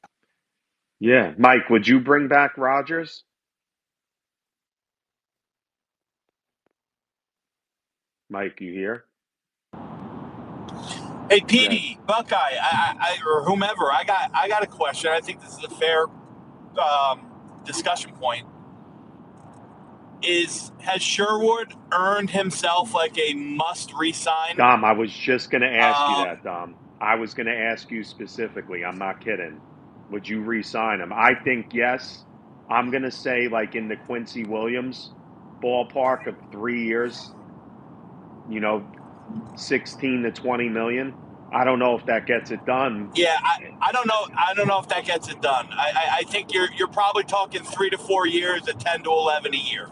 Yeah. Mike, would you bring back Rodgers? Mike, you here? Hey, Petey, Buckeye, I or whomever, I got a question. I think this is a fair discussion point. Has Sherwood earned himself like a must resign? Dom, I was just going to ask you that, Dom. I was going to ask you specifically. I'm not kidding. Would you re-sign him? I think yes. I'm going to say like in the Quincy Williams ballpark of 3 years, 16 to 20 million. I don't know if that gets it done. Yeah, I don't know. I don't know if that gets it done. I think you're probably talking 3 to 4 years at 10 to 11 a year.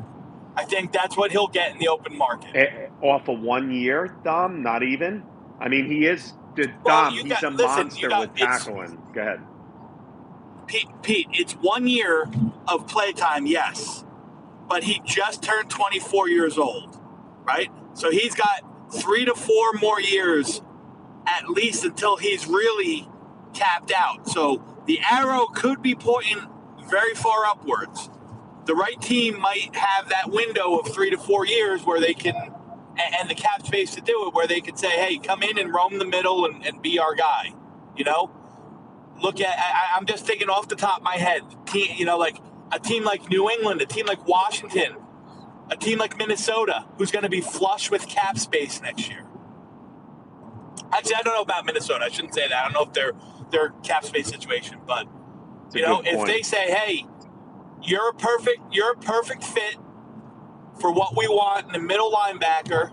I think that's what he'll get in the open market. Off of 1 year, Dom? Not even? I mean, he is, Dom, he's a monster with tackling. Go ahead. Pete, it's 1 year of playtime, yes, but he just turned 24 years old, right? So he's got 3 to 4 more years at least until he's really capped out. So the arrow could be pointing very far upwards. The right team might have that window of 3 to 4 years where they can, and the cap space to do it, where they could say, hey, come in and roam the middle and be our guy. You know, look at, I'm just thinking off the top of my head, like a team like New England, a team like Washington, a team like Minnesota, who's going to be flush with cap space next year. Actually, I don't know about Minnesota. I shouldn't say that. I don't know if their cap space situation, but if they say, hey, you're a perfect fit for what we want in the middle linebacker.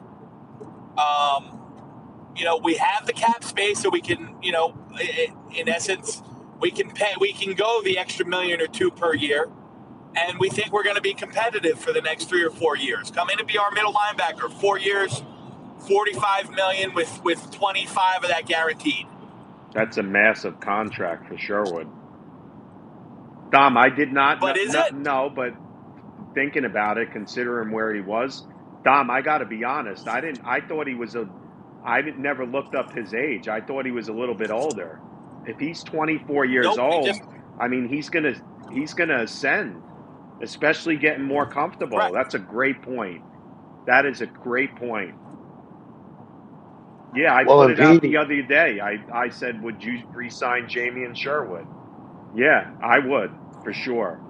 We have the cap space, so we can, in essence, we can go the extra $1 million or $2 million per year, and we think we're going to be competitive for the next 3 or 4 years. Come in and be our middle linebacker. 4 years, $45 million with 25 of that guaranteed. That's a massive contract for Sherwood. Dom, I did not. But is it? No, but thinking about it, considering where he was, Dom, I got to be honest. I thought he was I never looked up his age. I thought he was a little bit older. If he's 24 years old, I mean, he's gonna ascend, especially getting more comfortable. Right. That's a great point. That is a great point. Yeah, I put it out the other day. I said, would you re-sign Jamie and Sherwood? Yeah, I would, for sure.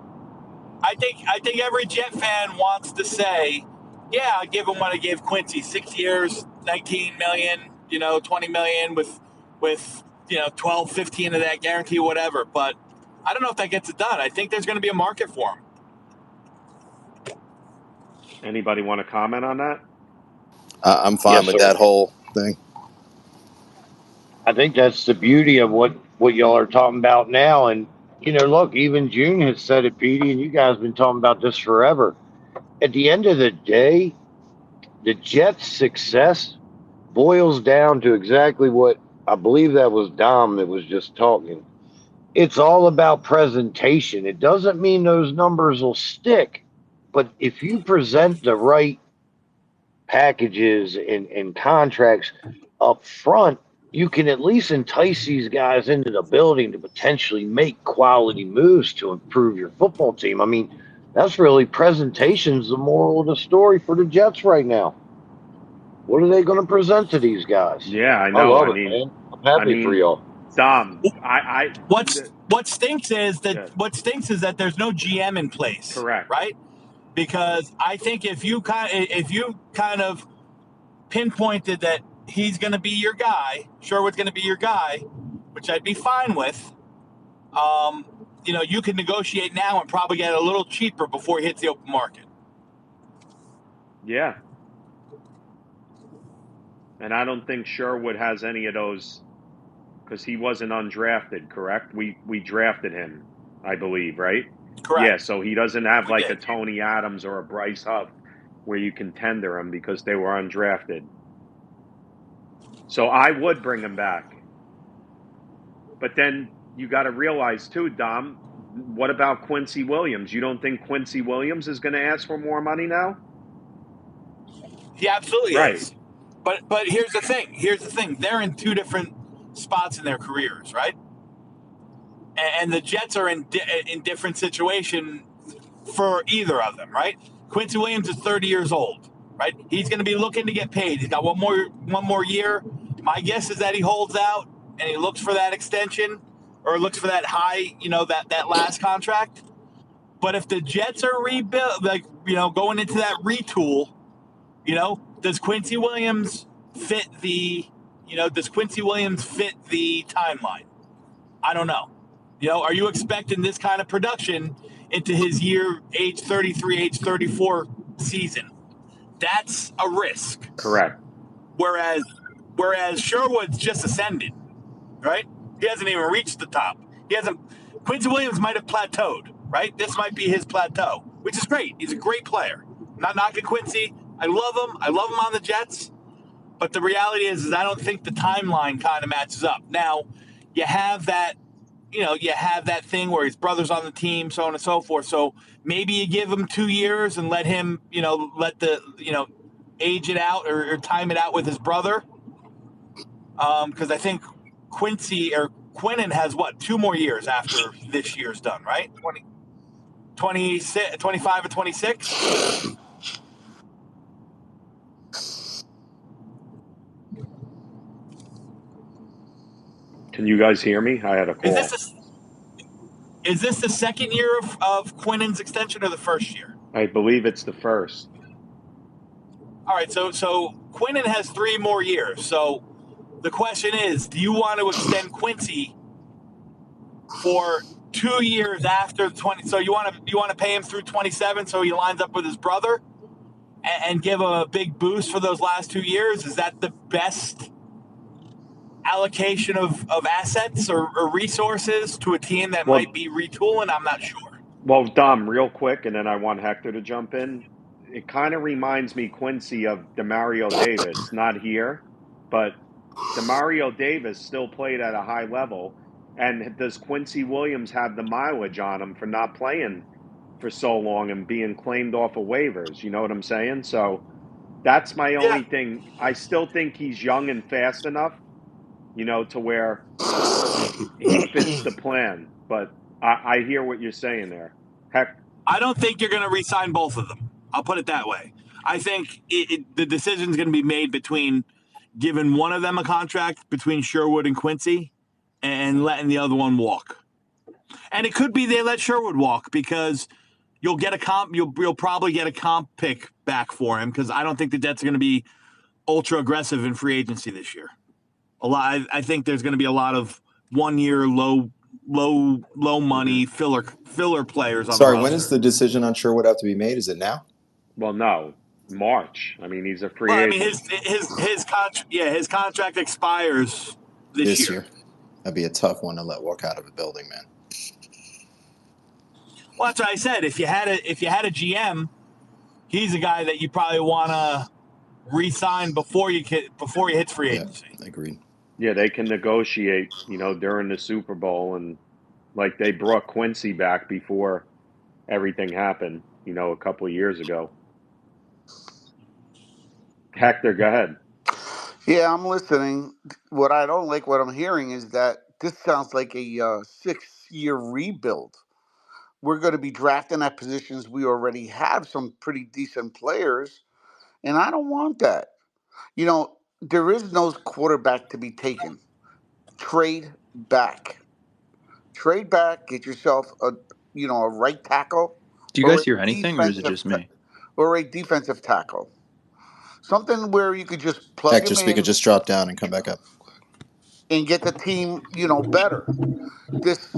I think every Jet fan wants to say, yeah, I'll give him what I gave Quincy, 6 years, $19 million, $20 million with 12, 15 of that guarantee, whatever. But I don't know if that gets it done. I think there's going to be a market for him. Anybody want to comment on that? I'm fine with that whole thing. I think that's the beauty of what y'all are talking about now. And, look, even June has said it, Petey, and you guys have been talking about this forever. At the end of the day, the Jets' success boils down to exactly what I believe that was Dom that was just talking. It's all about presentation. It doesn't mean those numbers will stick, but if you present the right packages and contracts up front, you can at least entice these guys into the building to potentially make quality moves to improve your football team. I mean, that's really presentation's the moral of the story for the Jets right now. What are they going to present to these guys? Yeah, I know. I love it, man. I'm happy for y'all. Dom, what stinks is that there's no GM in place. Correct. Right? Because I think if you kind of pinpointed that he's going to be your guy, Sherwood's going to be your guy, which I'd be fine with. You can negotiate now and probably get it a little cheaper before he hits the open market. Yeah. And I don't think Sherwood has any of those because he wasn't undrafted, correct? We drafted him, I believe, right? Correct. Yeah, so he doesn't have a Tony Adams or a Bryce Huff where you can tender him because they were undrafted. So I would bring him back. But then you got to realize too, Dom, what about Quincy Williams? You don't think Quincy Williams is going to ask for more money now? He absolutely is. But here's the thing. They're in two different spots in their careers, right? And the Jets are in different situation for either of them, right? Quincy Williams is 30 years old, right? He's going to be looking to get paid. He's got one more year. My guess is that he holds out and he looks for that extension or looks for that high, that last contract. But if the Jets are going into that retool, does Quincy Williams fit the timeline? I don't know. Are you expecting this kind of production into his age 33, age 34 season? That's a risk. Correct. Whereas Sherwood's just ascended, right? He hasn't even reached the top. Quincy Williams might have plateaued, right? This might be his plateau, which is great. He's a great player. I'm not knocking Quincy. I love him. I love him on the Jets. But the reality is I don't think the timeline kind of matches up. Now, you have that you have that thing where his brother's on the team, so on and so forth. So maybe you give him 2 years and let him, let the, age it out or time it out with his brother. Because I think Quinnen has 2 more years after this year's done, right? 25 or 26. Can you guys hear me? I had a Is call. this the second year of Quinnen's extension or the first year? I believe it's the first. All right, so Quinnen has 3 more years. So the question is, do you want to extend Quincy for 2 years after 20? So you want to pay him through 27, so he lines up with his brother, and give him a big boost for those last 2 years? Is that the best allocation of assets or resources to a team that might be retooling? I'm not sure. Well, Dom, real quick, and then I want Hector to jump in. It kind of reminds me, Quincy, of Demario Davis. Not here, but Demario Davis still played at a high level. And does Quincy Williams have the mileage on him for not playing for so long and being claimed off of waivers? You know what I'm saying? So that's my Yeah, only thing. I still think he's young and fast enough, to where he fits the plan. But I hear what you're saying there. Heck, I don't think you're going to re-sign both of them. I'll put it that way. I think the decision is going to be made between giving one of them a contract, between Sherwood and Quincy, and letting the other one walk. And it could be they let Sherwood walk because you'll get a comp. You'll probably get a comp pick back for him, because I don't think the Jets are going to be ultra aggressive in free agency this year. I think there's going to be a lot of 1 year low money filler players on the Sorry, roster. when does the decision on Sherwood have to be made? Is it now? well, no, March. I mean, he's a free Well, I mean, agent. his contract expires this year. That'd be a tough one to let walk out of a building, man. Well, that's what I said. If you had a GM, he's a guy that you probably want to re-sign before he hits free agency. Yeah, agreed. Yeah, they can negotiate, during the Super Bowl, and like they brought Quincy back before everything happened, a couple of years ago. Hector, go ahead. Yeah, I'm listening. What I don't like, what I'm hearing, is that this sounds like a 6-year rebuild. We're going to be drafting at positions we already have some pretty decent players, and I don't want that. There is no quarterback to be taken. Trade back. Trade back. Get yourself a right tackle Do you or guys a hear anything, or is it just me? or a defensive tackle. Something where you could just plug Hector, him speaker, in just drop down and come back up. and get the team, better. This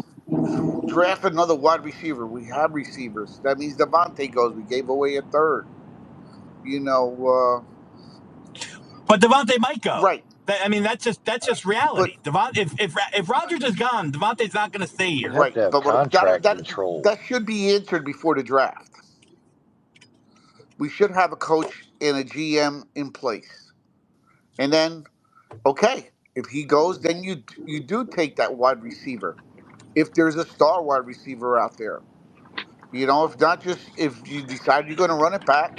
draft another wide receiver. We have receivers. That means Devontae goes. We gave away a third. But Devontae might go. Right. That's just reality. If Rodgers is gone, Devontae's not going to stay You here. have to have contract control. That should be answered before the draft. We should have a coach and a GM in place, and then, okay, if he goes, then you do take that wide receiver. If there's a star wide receiver out there, if not, just if you decide you're going to run it back,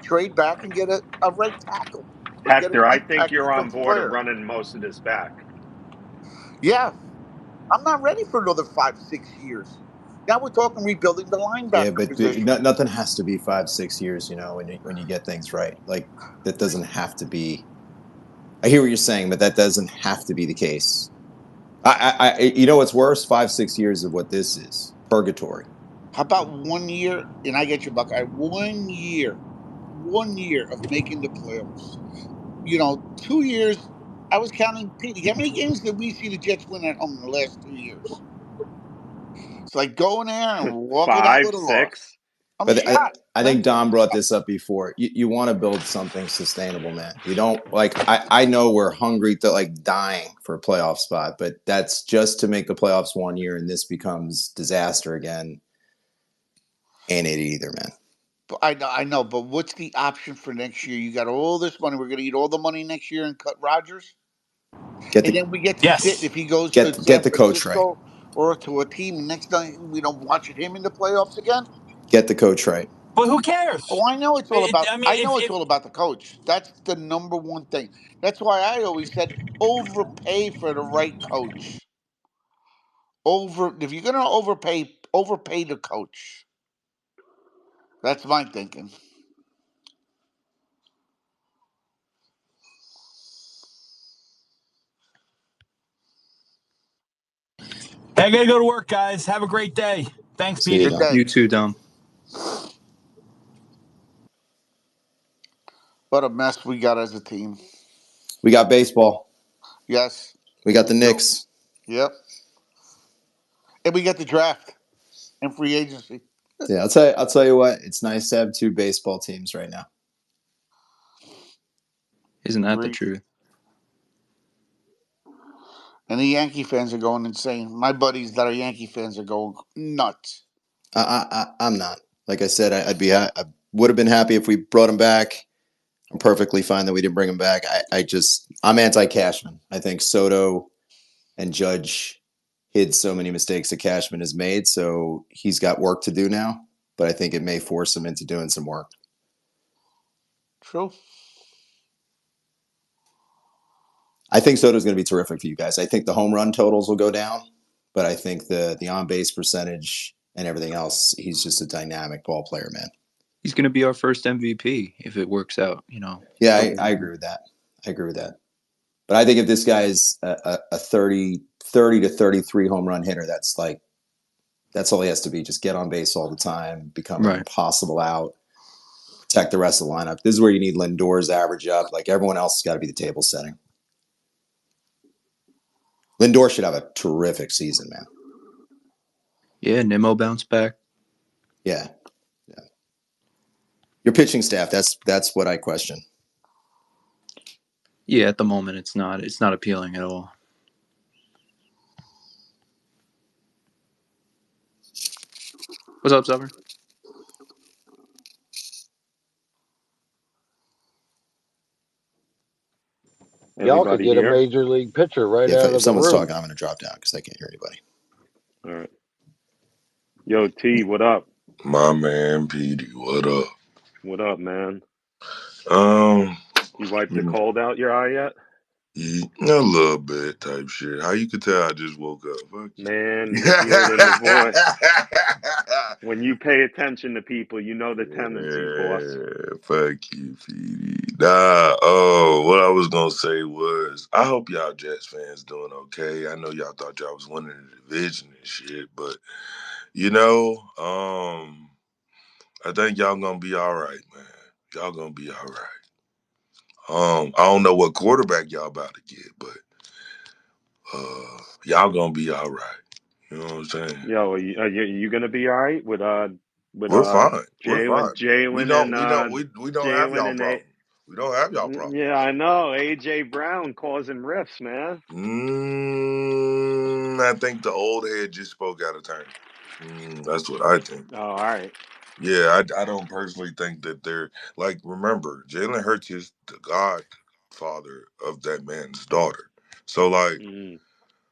trade back and get a right tackle or get Hector, an I think impact you're on defensive board of player. running most of this back. Yeah, I'm not ready for another 5-6 years. Now we're talking rebuilding the Yeah, linebacker but position. nothing has to be 5-6 years. When you get things right, like that doesn't have to be. I hear what you're saying, but that doesn't have to be the case. What's worse? 5-6 years of what this is purgatory. How about 1 year? And I get you, Buckeye. 1 year of making the playoffs. 2 years. I was counting. Pete, how many games did we see the Jets win at home in the last 2 years? It's like going there and walking out 5, with a 6. loss. I'm But shocked. I think Don brought this up before. You want to build something sustainable, man. You don't I know we're hungry to dying for a playoff spot, but that's just to make the playoffs 1 year and this becomes disaster again. Ain't it either, man. I know, but what's the option for next year? You got all this money. We're going to eat all the money next year and cut Rodgers, and then we get to sit if he goes to get San the coach right. Francisco or to a team. Next time we don't watch him in the playoffs again. Get the coach right. But who cares? Oh, I know it's all about. I mean, I know it's all about the coach. That's the number one thing. That's why I always said overpay for the right coach. If you're gonna overpay the coach. That's my thinking. I gotta go to work, guys. Have a great day. Thanks, See you, Petey. Good Dom. day. You too, Dom. What a mess we got as a team. We got baseball. Yes, We got the we do. Knicks. Yep. And we got the draft and free agency. Yeah, I'll tell you what. It's nice to have two baseball teams right now. Isn't that the Agreed. truth? And the Yankee fans are going insane. My buddies that are Yankee fans are going nuts. I'm not. Like I said, I would have been happy if we brought him back. I'm perfectly fine that we didn't bring him back. I'm anti-Cashman. I think Soto and Judge hid so many mistakes that Cashman has made, so he's got work to do now. But I think it may force him into doing some work. True. I think Soto's going to be terrific for you guys. I think the home run totals will go down, but I think the on base percentage and everything else, he's just a dynamic ball player, man. He's going to be our first MVP if it works out, Yeah, I agree with that. But I think if this guy is a 30 to 33 home run hitter, that's all he has to be. Just get on base all the time, become an Right. impossible out, protect the rest of the lineup. This is where you need Lindor's average up. Like everyone else has got to be the table setting. Lindor should have a terrific season, man. Yeah, Nimmo bounced back. Yeah. Your pitching staff, that's what I question. Yeah, at the moment it's not appealing at all. What's up, Summer? Y'all could Everybody get a here? major league pitcher right Yeah, out if of the someone's room. talking, I'm going to drop down because I can't hear anybody. All right. Yo, T, what up? My man, Petey, what up? What up, man? Um, You wiped the cold out your eye yet? a little bit type shit. How you could tell I just woke up? Fuck you. Man, you hear it in the voice. When you pay attention to people, you know the tendencies, boss. Yeah, fuck you, Petey. Nah, oh, what I was gonna say was, I hope y'all Jets fans doing okay. I know y'all thought y'all was winning the division and shit, but I think y'all gonna be all right, man. Y'all gonna be all right. I don't know what quarterback y'all about to get, but y'all gonna be all right. You know what I'm saying? Yo, are you gonna be all right with We're fine. We're fine. We Jalen don't and we don't we, we don't have Jalen y'all and problem. We don't have y'all problem. yeah, I know AJ Brown causing rifts, man. I think the old head just spoke out of turn. That's what I think. Oh, all right. Yeah, I don't personally think that they're like. Remember, Jalen Hurts is the godfather of that man's daughter. So like.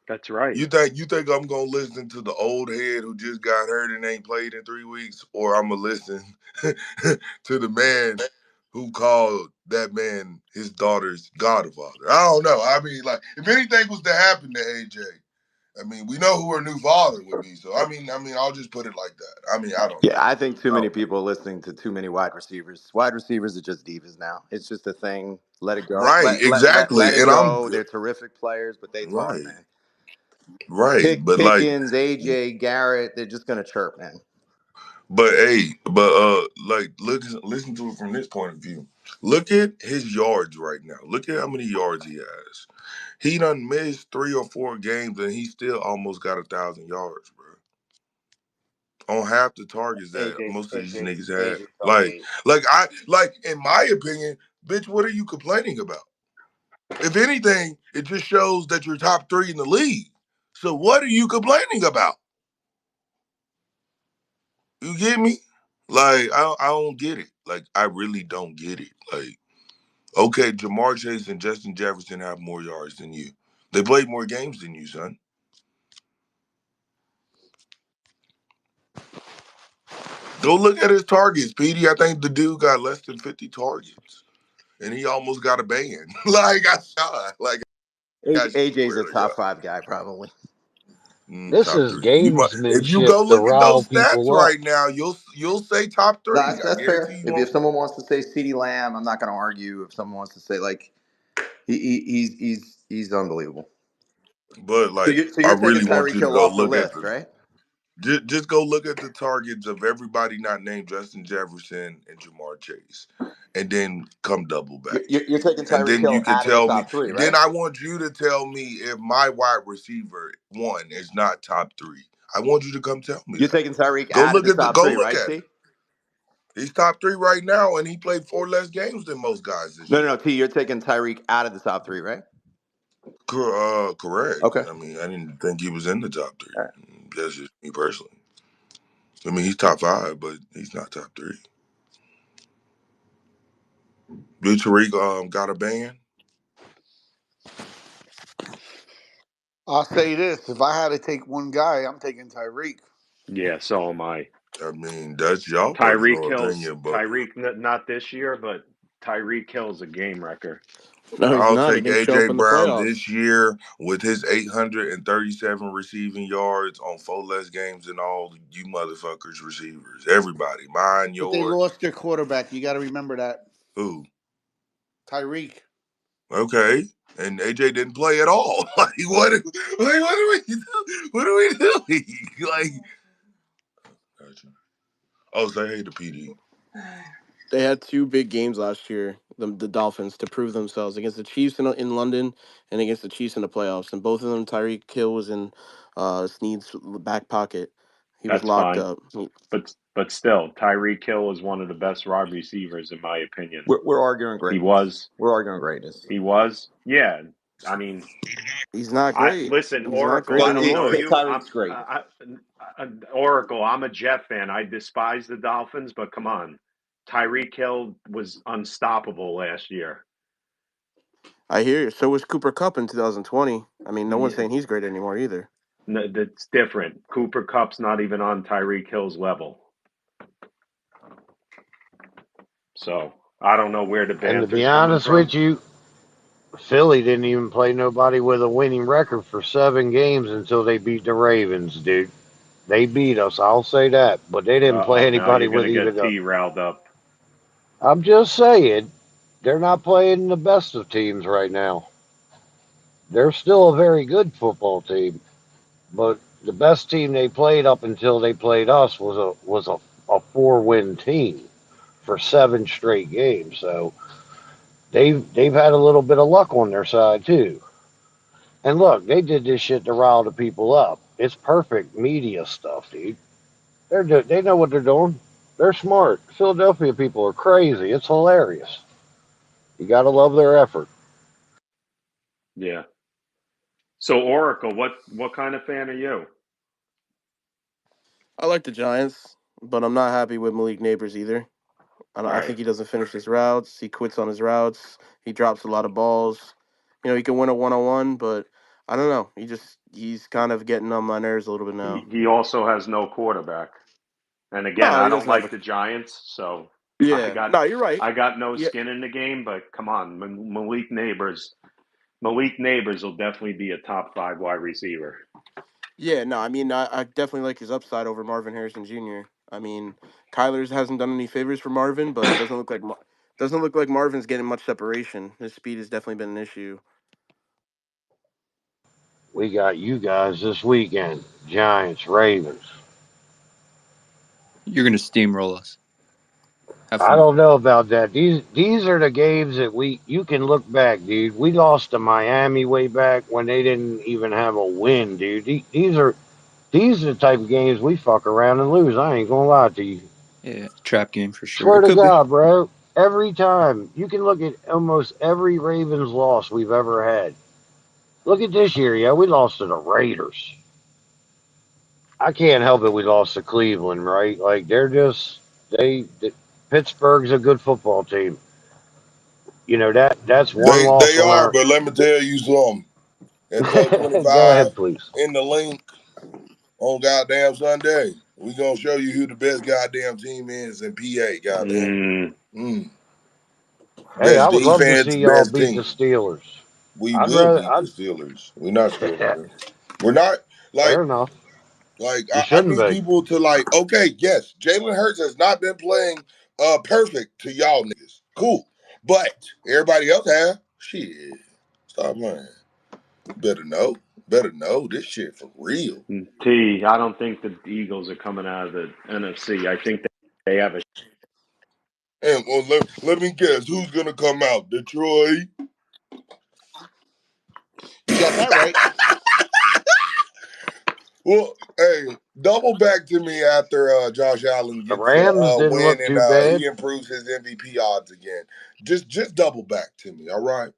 That's right. You think I'm gonna listen to the old head who just got hurt and ain't played in 3 weeks, or I'm gonna listen to the man who called that man his daughter's godfather? I don't know. I mean, like, if anything was to happen to AJ, I mean, we know who her new father would be. So I mean, I'll just put it like that. I mean, I don't Yeah, know. I think too I many don't know. people are listening to too many wide receivers. Wide receivers are just divas now. It's just a thing. Let it go. Right, exactly. Let it And I'm go. They're terrific players, but they talk, right, man. right. But like, Pickens, AJ, Garrett, they're just gonna chirp, man. But hey, like listen to it from this point of view. Look at his yards right now. Look at how many yards he has. He done missed 3 or 4 games and he still almost got 1,000 yards, bro. On half the targets that most of these niggas have. Like in my opinion, bitch, what are you complaining about? If anything, it just shows that you're top 3 in the league. So what are you complaining about? You get me? Like I don't get it. Like I really don't get it. Like okay, Jamar Chase and Justin Jefferson have more yards than you. They played more games than you, son. Go look at his targets, Petey. I think the dude got less than 50 targets, and he almost got a ban. Like I saw, like I AJ's swear a to top God. 5 guy, probably. This Top is three. You might, if you gamesmanship go to look at rile those stats people up. right now, you'll say top No, three. I that's guarantee fair. you If won't. someone wants to say CeeDee Lamb, I'm not going to argue. If someone wants to say like he's unbelievable. But So like, so I you're taking really want Tyreek you to Hill go off the look at list, the right? just go look at the targets of everybody not named Justin Jefferson and Jamar Chase, and then come double back. You're taking And Tyreek then you Hill can out of the tell me. top 3, Then right? I want you to tell me if my wide receiver one is not top three. I want you to come tell me You're that. taking Tyreek Go out of look the at the. top Go 3, look right, at T? it. He's top three right now, and he played 4 less games than most guys this No, year. no, no, T. You're taking Tyreek out of the top 3, right? Correct. Okay. I mean, I didn't think he was in the top three. All right. That's just me personally. I mean, he's top five, but he's not top three. Did Tariq got a ban? I'll say this: if I had to take one guy, I'm taking Tyreek. Yeah, so am I. I mean, that's y'all personal opinion, but Not this year, but Tyreek Hill's a game wrecker. No, he's I'll not. He take didn't show up AJ in the Brown playoffs. this year with his 837 receiving yards on 4 less games than all you motherfuckers receivers. Everybody, mine, But they yours, lost their quarterback. You got to remember that. who? Tyreek. Okay. And AJ didn't play at all. Like what are we do? What are we doing? Like gotcha. Oh, say hey to PD. They had two big games last year, the Dolphins, to prove themselves against the Chiefs in London and against the Chiefs in the playoffs. And both of them, Tyreek Hill was in Snead's back pocket. He was That's locked fine. up. But still, Tyreek Hill is one of the best wide receivers in my opinion. We're arguing He greatness. was. We're arguing greatness. He was. Yeah. I mean, He's not I great. listen, He's not Oracle. great I But don't know anymore. you. Tyreek's great. Oracle. I'm a Jet fan. I despise the Dolphins, but come on, Tyreek Hill was unstoppable last year. I hear you. So was Cooper Cup in 2020. I mean, no one's Yeah, saying he's great anymore either. that's different. Cooper Cup's not even on Tyreek Hill's level. So I don't know where the And to be banter's coming honest from. with you, Philly didn't even play nobody with a winning record for 7 games until they beat the Ravens, dude. They beat us, I'll say that. But they didn't play Oh, now anybody you're with gonna even get a. T riled up. I'm just saying, they're not playing the best of teams right now. They're still a very good football team, but the best team they played up until they played us was a 4-win team for 7 straight games. So they've had a little bit of luck on their side too. And look, they did this shit to rile the people up. It's perfect media stuff, dude. They know what they're doing. They're smart. Philadelphia people are crazy. It's hilarious. You gotta love their effort. Yeah. So Oracle, what kind of fan are you? I like the Giants, but I'm not happy with Malik Neighbors either. I Right. think he doesn't finish his routes. He quits on his routes. He drops a lot of balls. You know, he can win a 1-on-1, but I don't know. He's kind of getting on my nerves a little bit now. He also has no quarterback. And again, No, I he don't doesn't have like a. the Giants, so I Yeah, got no, you're right. I got no Yeah, skin in the game. But come on, Malik Neighbors will definitely be a top 5 wide receiver. yeah. No, I mean, I definitely like his upside over Marvin Harrison Jr. I mean, Kyler's hasn't done any favors for Marvin, but it doesn't look like Marvin's getting much separation. His speed has definitely been an issue. We got you guys this weekend. Giants, Ravens. You're gonna steamroll us. Have I fun. don't know about that. These are the games that you can look back, dude. We lost to Miami way back when they didn't even have a win, dude. These are the type of games we fuck around and lose. I ain't gonna lie to you. Yeah, trap game for sure. Swear It to could be. God, bro. Every time you can look at almost every Ravens loss we've ever had. Look at this year, yeah. We lost to the Raiders. I can't help it. We lost to Cleveland, right? Like they're just they Pittsburgh's a good football team. You know that's one loss They on are, our. but let me tell you something. And throw Go 25 ahead, please. in the link on goddamn Sunday. We gonna show you who the best goddamn team is in PA. Goddamn. Hey, I Best would love to defense, see y'all best beat the team. Steelers. We I'd will rather. beat the Steelers. We're not scared of them. We're not Fair like enough. You I shouldn't need be. people to like, okay, yes, Jalen Hurts has not been playing perfect to y'all niggas. Cool. But everybody else have. Shit. Stop playing. Better know. Better know this shit for real. T, I don't think the Eagles are coming out of the NFC. I think they have a. And well, let me guess, who's gonna come out? Detroit. You got that right. Well, hey, double back to me after Josh Allen The gets Rams a didn't win look and too he bad. improves his MVP odds again. Just double back to me, all right?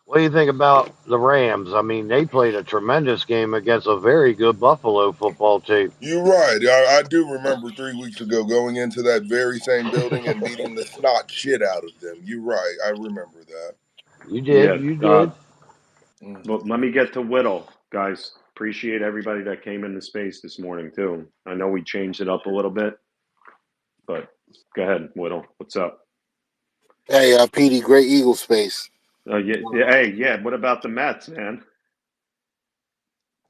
What do you think about the Rams? I mean, they played a tremendous game against a very good Buffalo football team. You're right. I do remember 3 weeks ago going into that very same building and beating the snot shit out of them. You're right. I remember that. You did. Yeah. You did. Well, let me get to Whittle, guys. Appreciate everybody that came into space this morning too. I know we changed it up a little bit, but go ahead, Whittle. What's up? Hey, PD, great Eagle space. Hey, yeah. What about the Mets, man?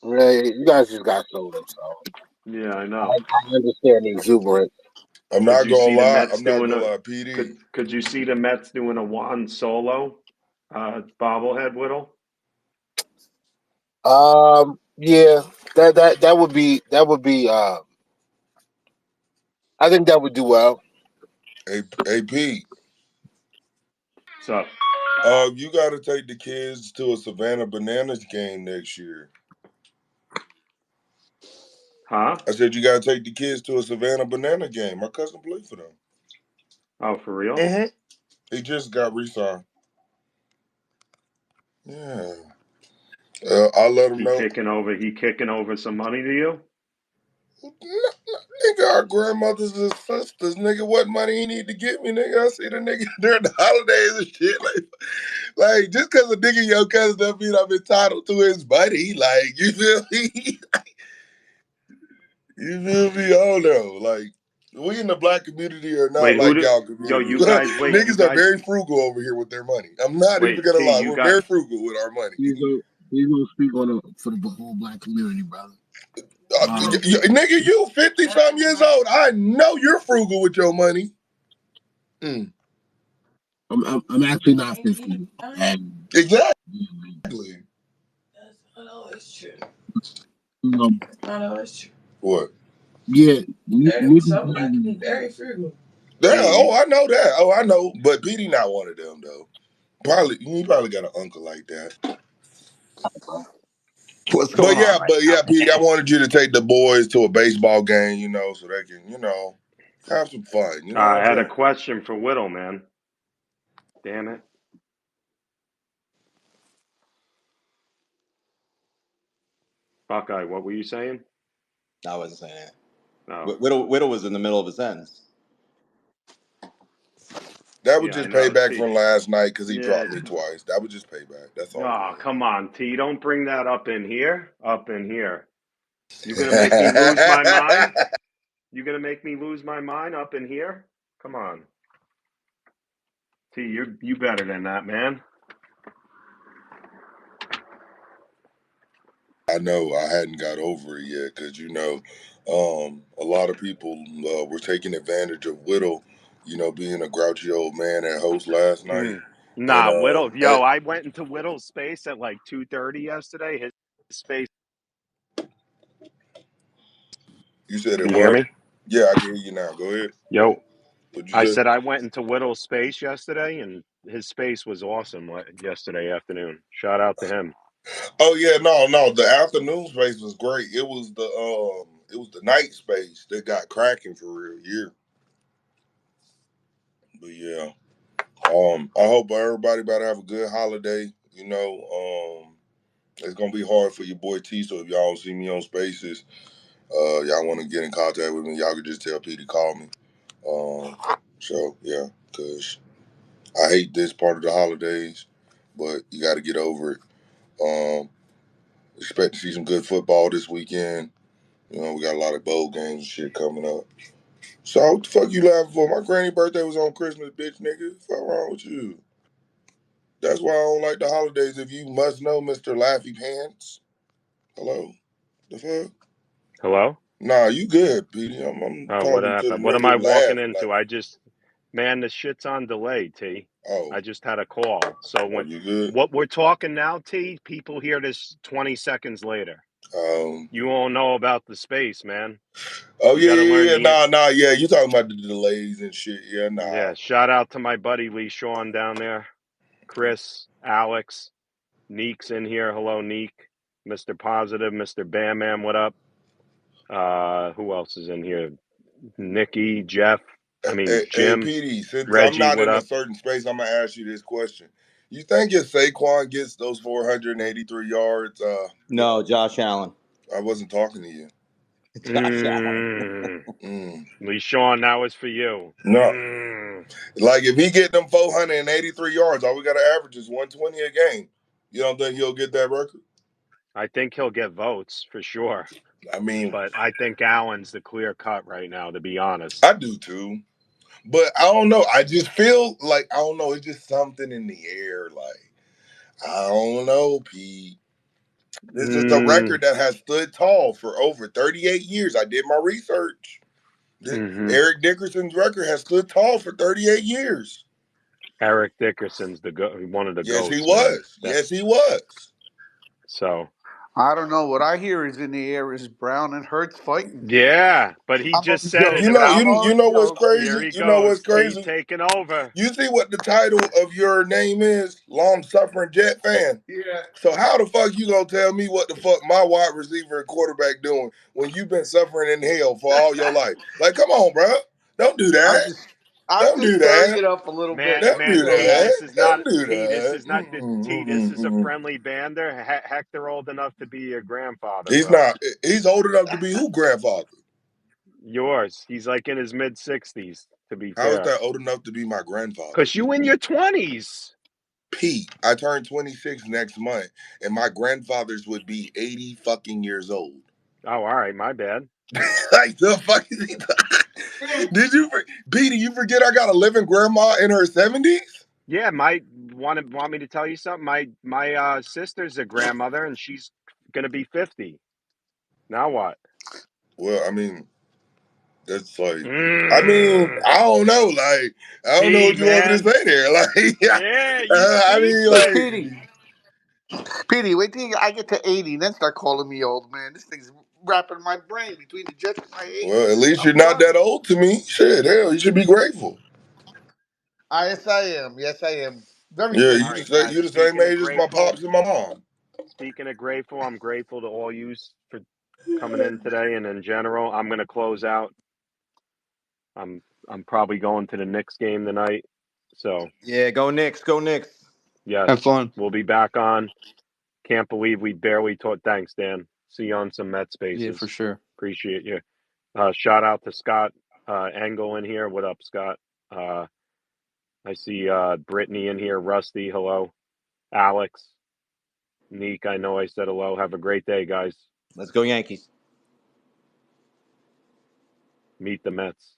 Ray, you guys just got stolen, so Yeah, I I, know. I understand the exuberance. I'm Could not you gonna see the lie. Mets I'm not doing gonna a lie. PD. could you see the Mets doing a Juan Solo bobblehead, Whittle? Yeah, that would be. I think that would do well. Hey, Pete. What's up? You got to take the kids to a Savannah Bananas game next year. Huh? I said you got to take the kids to a Savannah Banana game. My cousin played for them. Oh, for real? Mm-hmm. He just got re-signed. Yeah. I'll let him know. He kicking over some money to you? Nigga, our grandmothers and sisters, nigga, what money he need to get me, nigga? I see the nigga during the holidays and shit. Like just cause a nigga your cousin don't mean I'm entitled to his money. Like, you feel me? You feel me? I don't know. Like, we in the black community are not Wait, like y'all community. you Niggas are guys, very frugal over here with their money. I'm not even wait, gonna T, lie. We're very frugal with our money. He's gonna speak for the whole black community, brother. Nigga, you 50-some years old. I know you're frugal with your money. Mm. I'm actually not 50. Exactly. Um, What? yeah, Yeah, T, I know that. I know. But PD not one of them though. He probably got an uncle like that. What's going on right But now? yeah, PD, I wanted you to take the boys to a baseball game, so they can, have some fun. You know what I I'm had a saying? question for Whittle, man. Damn it. Buckeye, what were you saying? I wasn't saying it. No. Whittle was in the middle of a sentence. That would Yeah, I just know. payback T, from last night because he yeah. dropped me twice. That would just payback. That's all Oh, it come on, T. Don't bring that up in here. Up in here. You gonna make me lose my mind? is. You gonna make me lose my mind up in here? Come on. T, you better than that, man. I know I hadn't got over it yet because a lot of people were taking advantage of Whittle, being a grouchy old man at host last night, and Nah, Whittle. Yo, I went into Whittle's space at like 2:30 yesterday. His space. you said Can it you hear what? me? Yeah, I can hear you now. Go ahead. Yo, What'd you I say? said I went into Whittle's space yesterday, and his space was awesome yesterday afternoon. Shout out to him. Oh yeah, no. The afternoon space was great. It was the night space that got cracking for real. Yeah, but yeah. I hope everybody about to have a good holiday. It's gonna be hard for your boy T. So if y'all don't see me on Spaces, y'all want to get in contact with me, y'all can just tell P to call me. So yeah, cause I hate this part of the holidays, but you got to get over it. Expect to see some good football this weekend. You know, we got a lot of bowl games and shit coming up. So what the fuck you laughing for? My granny birthday was on Christmas, bitch, nigga. What's wrong with you? That's why I don't like the holidays. If you must know, Mr. Laffy Pants. Hello. The fuck? Hello? Nah, you good, Petey. I'm Oh, what talking to the happened? What nigga am I who walking laughed. into? Man, the shit's on delay, T. Oh, I just had a call. So are when you good? what we're talking now, T, people hear this 20 seconds later. Um. You won't know about the space, man. Oh You got to learn nah. Yeah, you talking about the delays and shit? Yeah, nah. Yeah, shout out to my buddy Lee Sean down there. Chris, Alex, Neek's in here. Hello, Neek. Mr. Positive, Mr. Bam Bam, what up? Who else is in here? Nikki, Jeff, Hey, Jim, Petey. Since I'm Reggie, not what in a up? certain space, I'm gonna ask you this question. You think if Saquon gets those 483 yards, No, Josh Allen. I wasn't talking to you. Josh Allen. Mm. Lee Sean, that was for you. No, like if he get them 483 yards, all we got to average is 120 a game. You don't think he'll get that record? I think he'll get votes for sure. I mean, But I think Allen's the clear cut right now, to be honest. I do too. But I don't know. I just feel like I don't know. It's just something in the air. Like I don't know, Pete. This is a record that has stood tall for over 38 years. I did my research. Eric Dickerson's record has stood tall for 38 years. Eric Dickerson's one of the Yes, he goats, man. was. Yes, he was. So I don't know. What I hear is in the air is Brown and Hurts fighting. yeah, but he I'm just only said it. You joking. know, About I'm you you only know what's joking. here crazy? he You know what's goes. T crazy? taking over. You see what the title of your name is? Long suffering Jet fan. Yeah. So how the fuck you gonna tell me what the fuck my wide receiver and quarterback doing when you've been suffering in hell for all your life? Like, come on, bro. Don't do I'm that. just I'm Don't just do stirring that. it up a little bit. Man, Don't man, do So T, that that. this is not Don't do T. This that. is not the T. This is a friendly bander. Heck, they're old enough to be your grandfather, He's bro. not. He's old enough to be who grandfather? Yours. He's like in his mid-60s. To be How is fair, that old enough to be my grandfather? cause you in your 20s. Pete, I turn 26 next month, and my grandfathers would be 80 fucking years old. Oh, all right, my bad. Like the fuck is he? Did you, Petey? You forget I got a living grandma in her 70s? Yeah, want me to tell you something? My sister's a grandmother, and she's gonna be 50. Now what? Well, I mean, that's like, Mm, I don't know. Like, I don't know T, what you want me to man. say there. Like, Yeah, you I speak mean, Hey, for it. Petey, wait till I get to 80, then start calling me old man. This thing's wrapping my brain between the Jets and my age. well, at least you're I'm not done. that old to me. Shit, hell, you should be grateful. Yes, I am. Yes, I am. Very Yeah, All you grateful. right, just say guys. you're the same age as my pops and my mom. Speaking of grateful, I'm grateful to all you for coming in today, and in general, I'm gonna close out. I'm probably going to the Knicks game tonight, so Yeah, go Knicks. Go Knicks. Have yes, fun. we'll be back on. Can't believe we barely taught. Thanks, Dan. See you on some Met Yeah, for Spaces. sure. Appreciate you. Shout out to Scott Engel in here. What up, Scott? I see Brittany in here. Rusty, hello. Alex, Neek, I know I said hello. Have a great day, guys. Let's go Yankees. Meet the Mets.